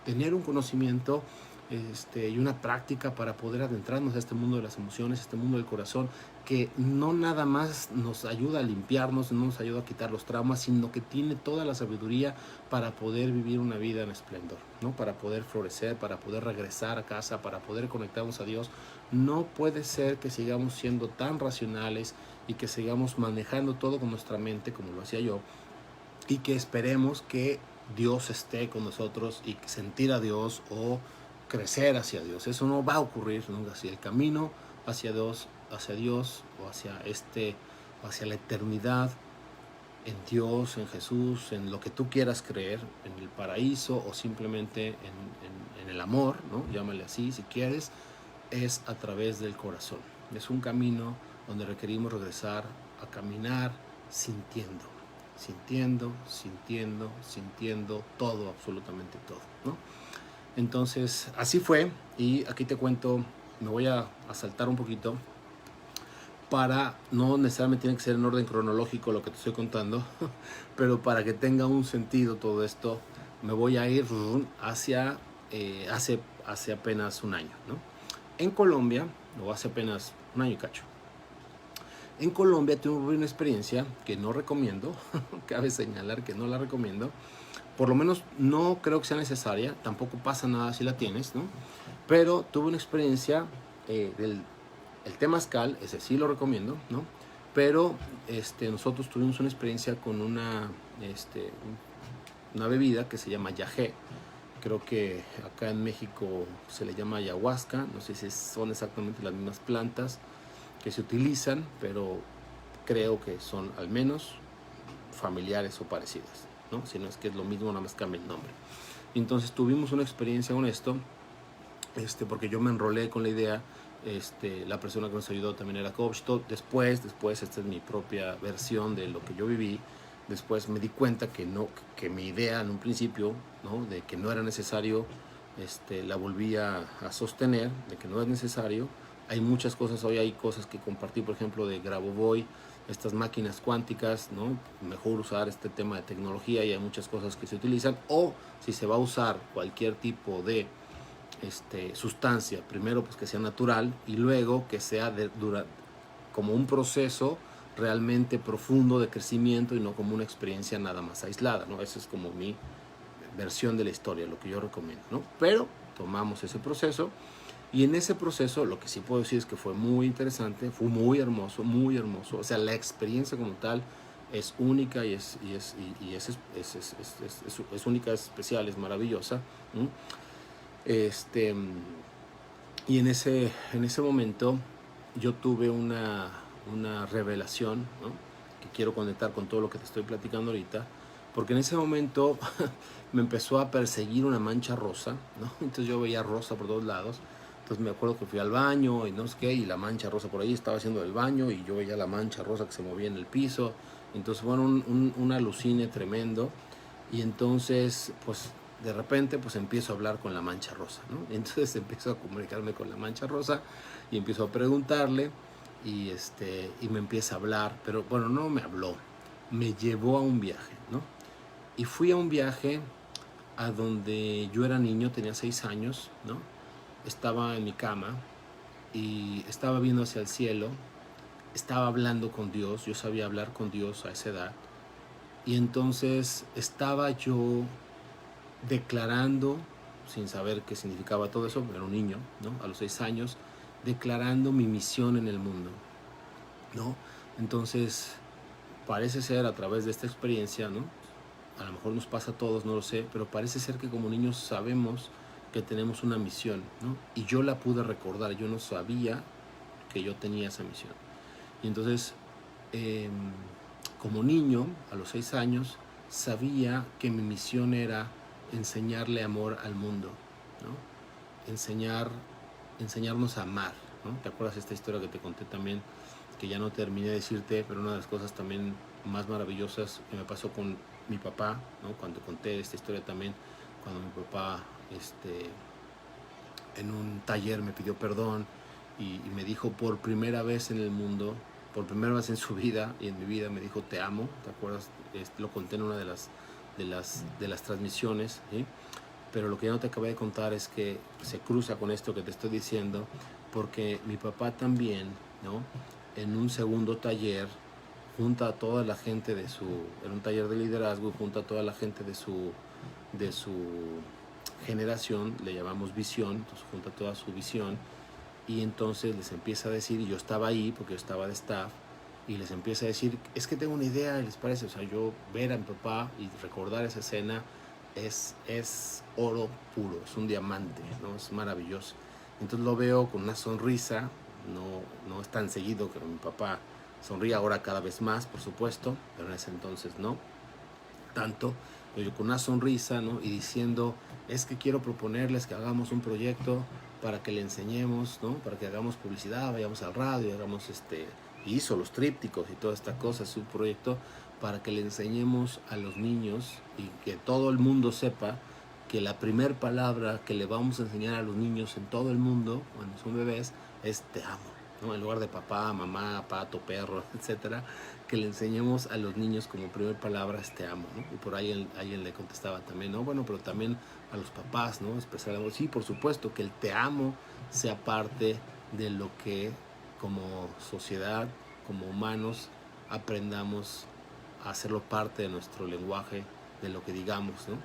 S1: tener un conocimiento y una práctica para poder adentrarnos a este mundo de las emociones, este mundo del corazón, que no nada más nos ayuda a limpiarnos, no nos ayuda a quitar los traumas, sino que tiene toda la sabiduría para poder vivir una vida en esplendor, ¿no? Para poder florecer, para poder regresar a casa, para poder conectarnos a Dios. No puede ser que sigamos siendo tan racionales y que sigamos manejando todo con nuestra mente, como lo hacía yo, y que esperemos que Dios esté con nosotros y sentir a Dios o crecer hacia Dios. Eso no va a ocurrir nunca así. El camino hacia Dios o hacia la eternidad, en Dios, en Jesús, en lo que tú quieras creer, en el paraíso o simplemente en el amor, ¿no? Llámale así si quieres, es a través del corazón. Es un camino donde requerimos regresar a caminar sintiendo todo, absolutamente todo, ¿no? Entonces, así fue, y aquí te cuento, me voy a saltar un poquito, para no necesariamente tiene que ser en orden cronológico lo que te estoy contando, pero para que tenga un sentido todo esto, me voy a ir hacia hace apenas un año, ¿no? En Colombia, o hace apenas un año y cacho, en Colombia tuve una experiencia que no recomiendo, cabe señalar que no la recomiendo, por lo menos no creo que sea necesaria, tampoco pasa nada si la tienes, ¿no? Pero tuve una experiencia el temazcal, ese sí lo recomiendo, ¿no? Pero nosotros tuvimos una experiencia con una bebida que se llama yagé. Creo que acá en México se le llama ayahuasca, no sé si son exactamente las mismas plantas que se utilizan, pero creo que son al menos familiares o parecidas, ¿no? Si no es que es lo mismo, nada más cambia el nombre. Entonces tuvimos una experiencia con esto, porque yo me enrolé con la idea, la persona que nos ayudó también era coach. Después, esta es mi propia versión de lo que yo viví. Después me di cuenta que mi idea en un principio, ¿no? De que no era necesario, la volví a sostener, de que no es necesario. Hay muchas cosas, hoy hay cosas que compartí, por ejemplo, de Grabovoi, estas máquinas cuánticas, ¿no? Mejor usar este tema de tecnología, y hay muchas cosas que se utilizan, o si se va a usar cualquier tipo de sustancia, primero pues que sea natural, y luego que sea como un proceso realmente profundo de crecimiento, y no como una experiencia nada más aislada, ¿no? Esa es como mi versión de la historia, lo que yo recomiendo, ¿no? Pero tomamos ese proceso, y en ese proceso lo que sí puedo decir es que fue muy interesante, fue muy hermoso, o sea, la experiencia como tal es única, y es única, es especial, es maravillosa, ¿no? Y en ese momento yo tuve una revelación, ¿no? Que quiero conectar con todo lo que te estoy platicando ahorita, porque en ese momento me empezó a perseguir una mancha rosa, ¿no? Entonces yo veía rosa por todos lados. Entonces me acuerdo que fui al baño y no sé qué, y la mancha rosa por ahí, estaba haciendo el baño y yo veía la mancha rosa que se movía en el piso. Entonces bueno, un alucine tremendo. Y entonces pues de repente pues empiezo a hablar con la mancha rosa, ¿no? Entonces empiezo a comunicarme con la mancha rosa y empiezo a preguntarle, y me empieza a hablar, pero bueno, no me habló, me llevó a un viaje, ¿no? Y fui a un viaje a donde yo era niño, tenía 6 años, ¿no? Estaba en mi cama y estaba viendo hacia el cielo, estaba hablando con Dios, yo sabía hablar con Dios a esa edad, y entonces estaba yo declarando, sin saber qué significaba todo eso, era un niño, ¿no? A los 6 años, declarando mi misión en el mundo, ¿no? Entonces, parece ser a través de esta experiencia, ¿no? A lo mejor nos pasa a todos, no lo sé, pero parece ser que como niños sabemos que tenemos una misión, ¿no? Y yo la pude recordar, yo no sabía que yo tenía esa misión. Y entonces, como niño, a los 6 años, sabía que mi misión era enseñarle amor al mundo, ¿no? Enseñarnos a amar, ¿no? ¿Te acuerdas esta historia que te conté también, que ya no terminé de decirte, pero una de las cosas también más maravillosas que me pasó con mi papá, ¿no? Cuando conté esta historia también, cuando mi papá en un taller me pidió perdón y me dijo por primera vez en el mundo, por primera vez en su vida y en mi vida, me dijo te amo, ¿te acuerdas? Lo conté en una de las transmisiones, ¿sí? Pero lo que ya no te acabé de contar es que se cruza con esto que te estoy diciendo, porque mi papá también, ¿no? En un segundo taller, junta a toda la gente en un taller de liderazgo, junta a toda la gente de su generación, le llamamos visión, entonces junta toda su visión, y entonces les empieza a decir, y yo estaba ahí porque yo estaba de staff, y les empieza a decir, es que tengo una idea, ¿les parece? O sea, yo ver a mi papá y recordar esa escena es oro puro, es un diamante, ¿no? Es maravilloso. Entonces lo veo con una sonrisa, no es tan seguido que mi papá sonríe, ahora cada vez más, por supuesto, pero en ese entonces no tanto, pero yo con una sonrisa, ¿no? Y diciendo, es que quiero proponerles que hagamos un proyecto para que le enseñemos, ¿no? Para que hagamos publicidad, vayamos al radio, hagamos hizo los trípticos y toda esta cosa, es un proyecto para que le enseñemos a los niños y que todo el mundo sepa que la primera palabra que le vamos a enseñar a los niños en todo el mundo, cuando son bebés, es te amo, ¿no? En lugar de papá, mamá, pato, perro, etcétera, que le enseñemos a los niños como primera palabra es te amo, ¿no? Y por ahí alguien le contestaba también, ¿no? Bueno, pero también a los papás, ¿no? Expresar amor. Sí, por supuesto, que el te amo sea parte de lo que como sociedad, como humanos, aprendamos a hacerlo parte de nuestro lenguaje, de lo que digamos, ¿no?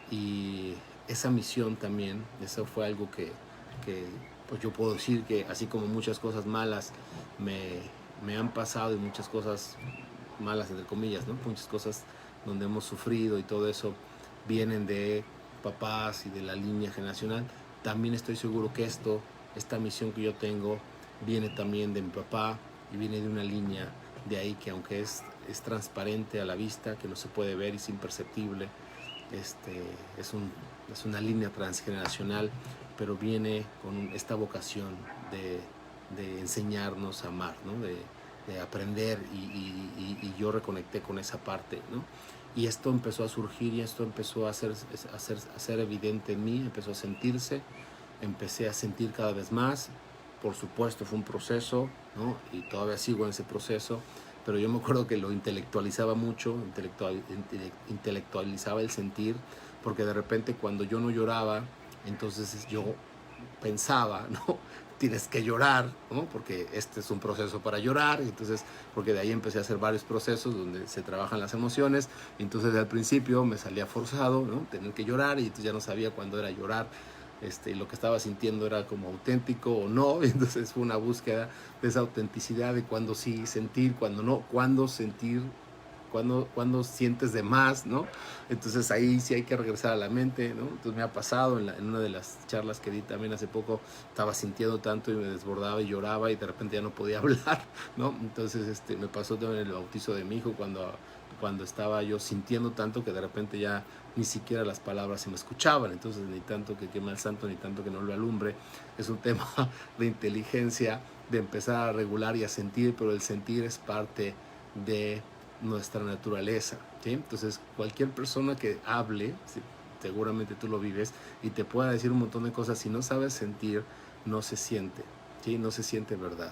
S1: Y esa misión también, eso fue algo que pues yo puedo decir que así como muchas cosas malas me han pasado y muchas cosas malas entre comillas, ¿no? Muchas cosas donde hemos sufrido y todo eso vienen de papás y de la línea generacional. También estoy seguro que esta misión que yo tengo viene también de mi papá y viene de una línea de ahí que aunque es transparente a la vista, que no se puede ver y es imperceptible, es una línea transgeneracional, pero viene con esta vocación de enseñarnos a amar, ¿no? De aprender y yo reconecté con esa parte, ¿no? Y esto empezó a surgir y esto empezó a ser evidente en mí, empezó a sentirse, empecé a sentir cada vez más. Por supuesto fue un proceso, ¿no? Y todavía sigo en ese proceso, pero yo me acuerdo que lo intelectualizaba mucho, intelectualizaba el sentir, porque de repente cuando yo no lloraba, entonces yo pensaba, ¿no? Tienes que llorar, ¿no? Porque este es un proceso para llorar, y entonces, porque de ahí empecé a hacer varios procesos donde se trabajan las emociones, y entonces al principio me salía forzado, ¿no? Tener que llorar, y entonces ya no sabía cuándo era llorar, y lo que estaba sintiendo era como auténtico o no, y entonces fue una búsqueda de esa autenticidad de cuándo sí sentir, cuándo no, cuándo sentir, cuando sientes de más, ¿no? Entonces ahí sí hay que regresar a la mente, ¿no? Entonces me ha pasado en una de las charlas que di también hace poco, estaba sintiendo tanto y me desbordaba y lloraba y de repente ya no podía hablar, ¿no? Entonces me pasó también en el bautizo de mi hijo cuando estaba yo sintiendo tanto que de repente ya ni siquiera las palabras se me escuchaban, entonces ni tanto que queme al santo, ni tanto que no lo alumbre, es un tema de inteligencia, de empezar a regular y a sentir, pero el sentir es parte de nuestra naturaleza, ¿sí? Entonces cualquier persona que hable, seguramente tú lo vives, y te pueda decir un montón de cosas, si no sabes sentir, no se siente, ¿sí? No se siente verdad,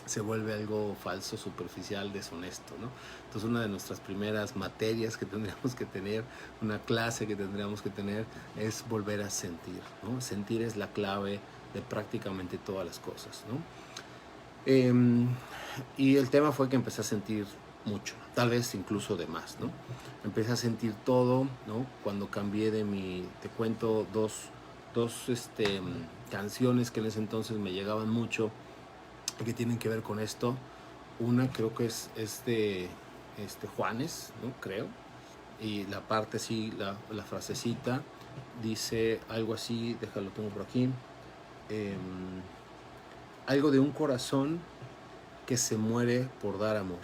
S1: se vuelve algo falso, superficial, deshonesto, ¿no? Entonces una de nuestras primeras materias que tendríamos que tener, una clase que tendríamos que tener, es volver a sentir, ¿no? Sentir es la clave de prácticamente todas las cosas, ¿no? Y el tema fue que empecé a sentir mucho, tal vez incluso de más, ¿no? Empecé a sentir todo, ¿no? Cuando cambié te cuento dos canciones que en ese entonces me llegaban mucho, que tienen que ver con esto. Una creo que es de Juanes, ¿no? Creo. Y la parte así, la frasecita, dice algo así, déjalo, tengo por aquí. Algo de un corazón que se muere por dar amor.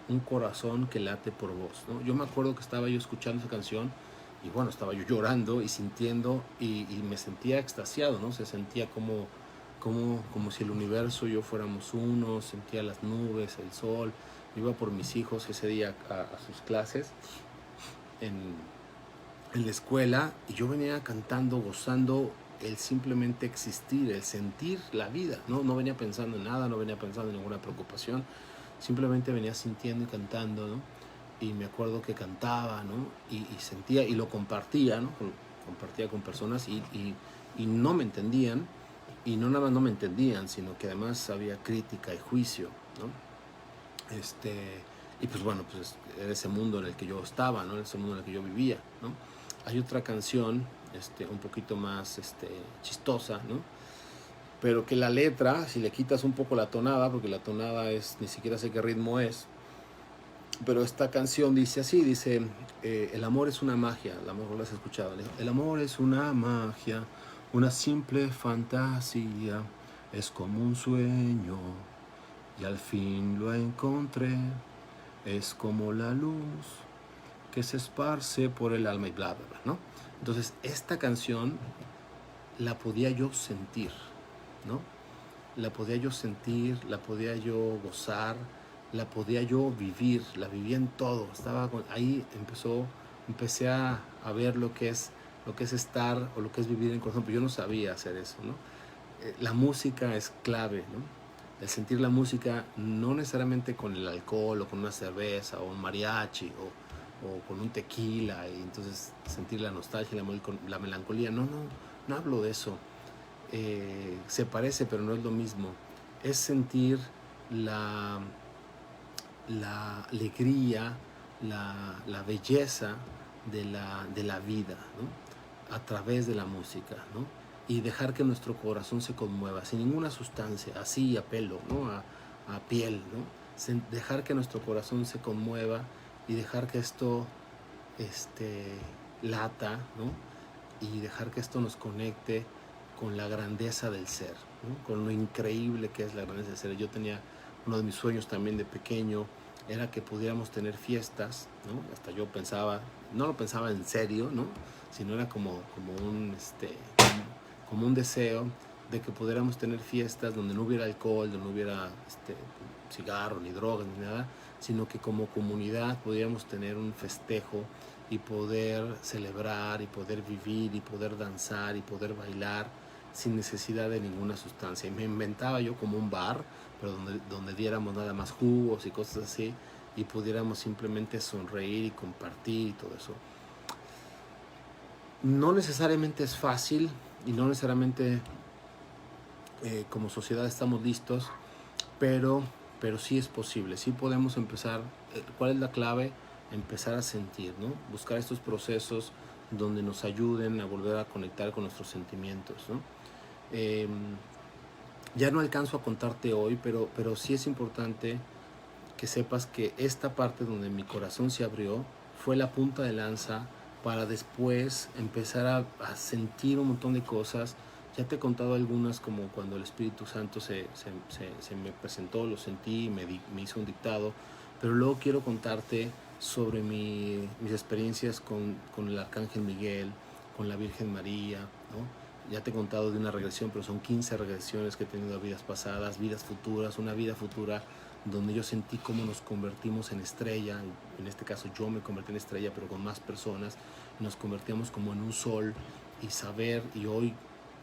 S1: Un corazón que late por vos, ¿no? Yo me acuerdo que estaba yo escuchando esa canción y bueno, estaba yo llorando y sintiendo y me sentía extasiado, ¿no? Se sentía como si el universo y yo fuéramos uno, sentía las nubes, el sol. Iba por mis hijos ese día a sus clases en la escuela y yo venía cantando, gozando el simplemente existir, el sentir la vida, ¿no? No venía pensando en nada, no venía pensando en ninguna preocupación, simplemente venía sintiendo y cantando, ¿no? Y me acuerdo que cantaba, ¿no? Y sentía y lo compartía, ¿no? Compartía con personas y no me entendían, y no nada más no me entendían, sino que además había crítica y juicio, ¿no? Y pues bueno, pues era ese mundo en el que yo estaba, ¿no? Ese mundo en el que yo vivía, ¿no? Hay otra canción, un poquito más chistosa, ¿no? Pero que la letra, si le quitas un poco la tonada, porque la tonada es, ni siquiera sé qué ritmo es, pero esta canción dice así, dice, el amor es una magia, a lo mejor lo has escuchado, el amor es una magia, una simple fantasía, es como un sueño, y al fin lo encontré, es como la luz que se esparce por el alma y bla, bla, bla, ¿no? Entonces, esta canción la podía yo sentir, ¿no? La podía yo sentir, la podía yo gozar, la podía yo vivir, la vivía en todo. Ahí empecé a ver lo que es estar o lo que es vivir en corazón, pero yo no sabía hacer eso, ¿no? La música es clave, ¿no? El sentir la música no necesariamente con el alcohol o con una cerveza o un mariachi o con un tequila y entonces sentir la nostalgia y la melancolía. No hablo de eso. Se parece, pero no es lo mismo. Es sentir la, la alegría, la belleza de la vida, ¿no? A través de la música, ¿no? Y dejar que nuestro corazón se conmueva, sin ninguna sustancia, así a pelo, ¿no? A piel, ¿no? Dejar que nuestro corazón se conmueva y dejar que esto lata, ¿no? Y dejar que esto nos conecte con la grandeza del ser, ¿no? Con lo increíble que es la grandeza del ser. Yo tenía uno de mis sueños también de pequeño, era que pudiéramos tener fiestas, ¿no? Hasta yo pensaba, no lo pensaba en serio, ¿no? Sino era como un deseo de que pudiéramos tener fiestas donde no hubiera alcohol, donde no hubiera cigarro, ni drogas, ni nada, sino que como comunidad pudiéramos tener un festejo y poder celebrar y poder vivir y poder danzar y poder bailar sin necesidad de ninguna sustancia. Y me inventaba yo como un bar, pero donde diéramos nada más jugos y cosas así y pudiéramos simplemente sonreír y compartir y todo eso. No necesariamente es fácil y no necesariamente como sociedad estamos listos, pero sí es posible, sí podemos empezar. ¿Cuál es la clave? Empezar a sentir, ¿no? Buscar estos procesos donde nos ayuden a volver a conectar con nuestros sentimientos, ¿no? Ya no alcanzo a contarte hoy, pero sí es importante que sepas que esta parte donde mi corazón se abrió fue la punta de lanza para después empezar a sentir un montón de cosas. Ya te he contado algunas, como cuando el Espíritu Santo se me presentó, lo sentí, me hizo un dictado, pero luego quiero contarte sobre mis experiencias con el Arcángel Miguel, con la Virgen María, ¿no? Ya te he contado de una regresión, pero son 15 regresiones que he tenido a vidas pasadas, vidas futuras, una vida futura donde yo sentí cómo nos convertimos en estrella. En este caso yo me convertí en estrella, pero con más personas, nos convertíamos como en un sol y saber. Y hoy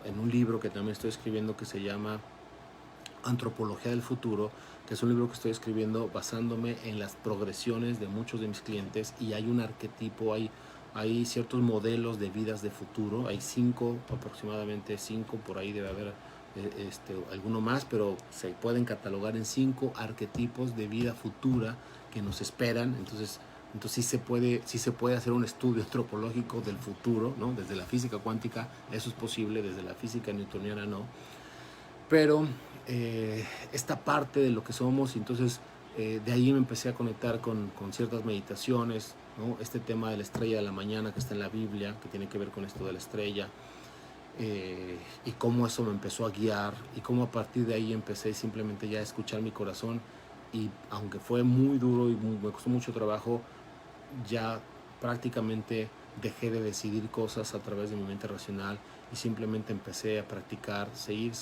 S1: en un libro que también estoy escribiendo que se llama Antropología del Futuro, que es un libro que estoy escribiendo basándome en las progresiones de muchos de mis clientes, y hay un arquetipo, hay ciertos modelos de vidas de futuro, hay 5, aproximadamente 5, por ahí debe haber alguno más, pero se pueden catalogar en 5 arquetipos de vida futura que nos esperan. Entonces sí se puede hacer un estudio antropológico del futuro, ¿no? Desde la física cuántica eso es posible, desde la física newtoniana no, pero esta parte de lo que somos. Entonces de ahí me empecé a conectar con ciertas meditaciones, ¿no? Este tema de la estrella de la mañana que está en la Biblia, que tiene que ver con esto de la estrella, y cómo eso me empezó a guiar y cómo a partir de ahí empecé simplemente ya a escuchar mi corazón. Y aunque fue muy duro y me costó mucho trabajo, ya prácticamente dejé de decidir cosas a través de mi mente racional y simplemente empecé a practicar, seguir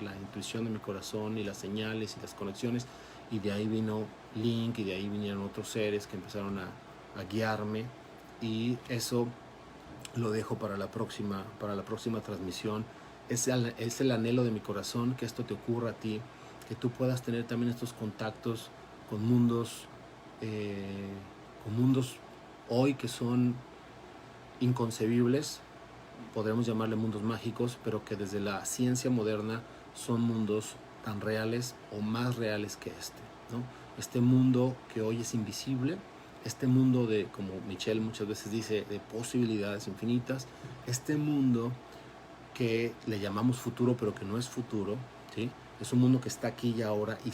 S1: la intuición de mi corazón y las señales y las conexiones, y de ahí vino Link y de ahí vinieron otros seres que empezaron a guiarme, y eso lo dejo para la próxima transmisión. Es el anhelo de mi corazón que esto te ocurra a ti, que tú puedas tener también estos contactos con mundos hoy que son inconcebibles, podremos llamarle mundos mágicos, pero que desde la ciencia moderna son mundos tan reales o más reales que este, ¿no? Este mundo que hoy es invisible, este mundo de, como Michelle muchas veces dice, de posibilidades infinitas, este mundo que le llamamos futuro, pero que no es futuro, ¿sí? Es un mundo que está aquí y ahora, y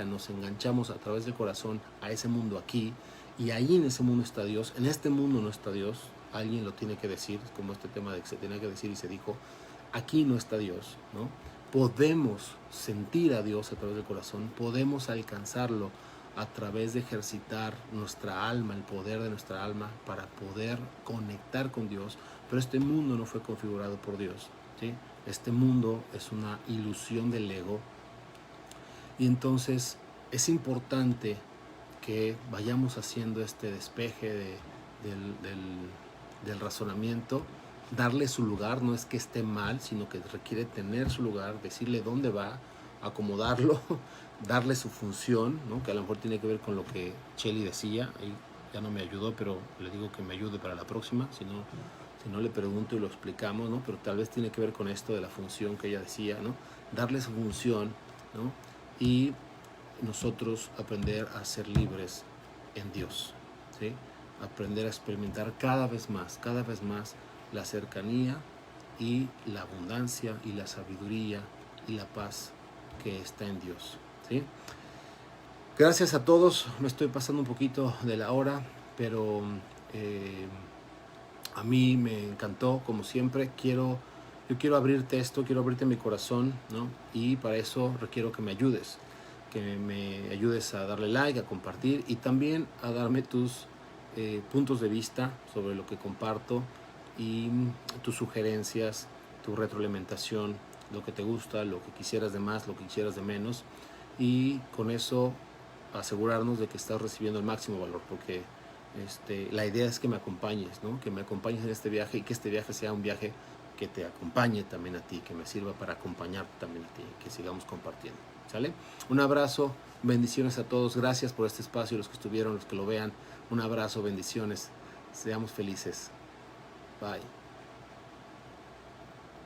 S1: nos enganchamos a través del corazón a ese mundo aquí, y ahí en ese mundo está Dios. En este mundo no está Dios, alguien lo tiene que decir, como este tema de que se tenía que decir y se dijo, aquí no está Dios, ¿no? Podemos sentir a Dios a través del corazón, podemos alcanzarlo a través de ejercitar nuestra alma, el poder de nuestra alma para poder conectar con Dios, pero este mundo no fue configurado por Dios, ¿sí? Este mundo es una ilusión del ego, y entonces es importante que vayamos haciendo este despeje del razonamiento, darle su lugar. No es que esté mal, sino que requiere tener su lugar, decirle dónde va, acomodarlo, darle su función, ¿no? Que a lo mejor tiene que ver con lo que Cheli decía. Ahí ya no me ayudó, pero le digo que me ayude para la próxima, si no le pregunto y lo explicamos, ¿no? Pero tal vez tiene que ver con esto de la función que ella decía, ¿no? Darle su función, ¿no? Y nosotros aprender a ser libres en Dios, ¿sí? Aprender a experimentar cada vez más la cercanía y la abundancia y la sabiduría y la paz que está en Dios, ¿sí? Gracias a todos, me estoy pasando un poquito de la hora, pero a mí me encantó, como siempre. Yo quiero abrirte esto, quiero abrirte mi corazón, ¿no? Y para eso requiero que me ayudes a darle like, a compartir y también a darme tus puntos de vista sobre lo que comparto y tus sugerencias, tu retroalimentación, lo que te gusta, lo que quisieras de más, lo que quisieras de menos, y con eso asegurarnos de que estás recibiendo el máximo valor, porque la idea es que me acompañes, ¿no? Que me acompañes en este viaje, y que este viaje sea un viaje que te acompañe también a ti, que me sirva para acompañarte también a ti, que sigamos compartiendo, ¿sale? Un abrazo, bendiciones a todos, gracias por este espacio, los que estuvieron, los que lo vean, un abrazo, bendiciones, seamos felices, bye.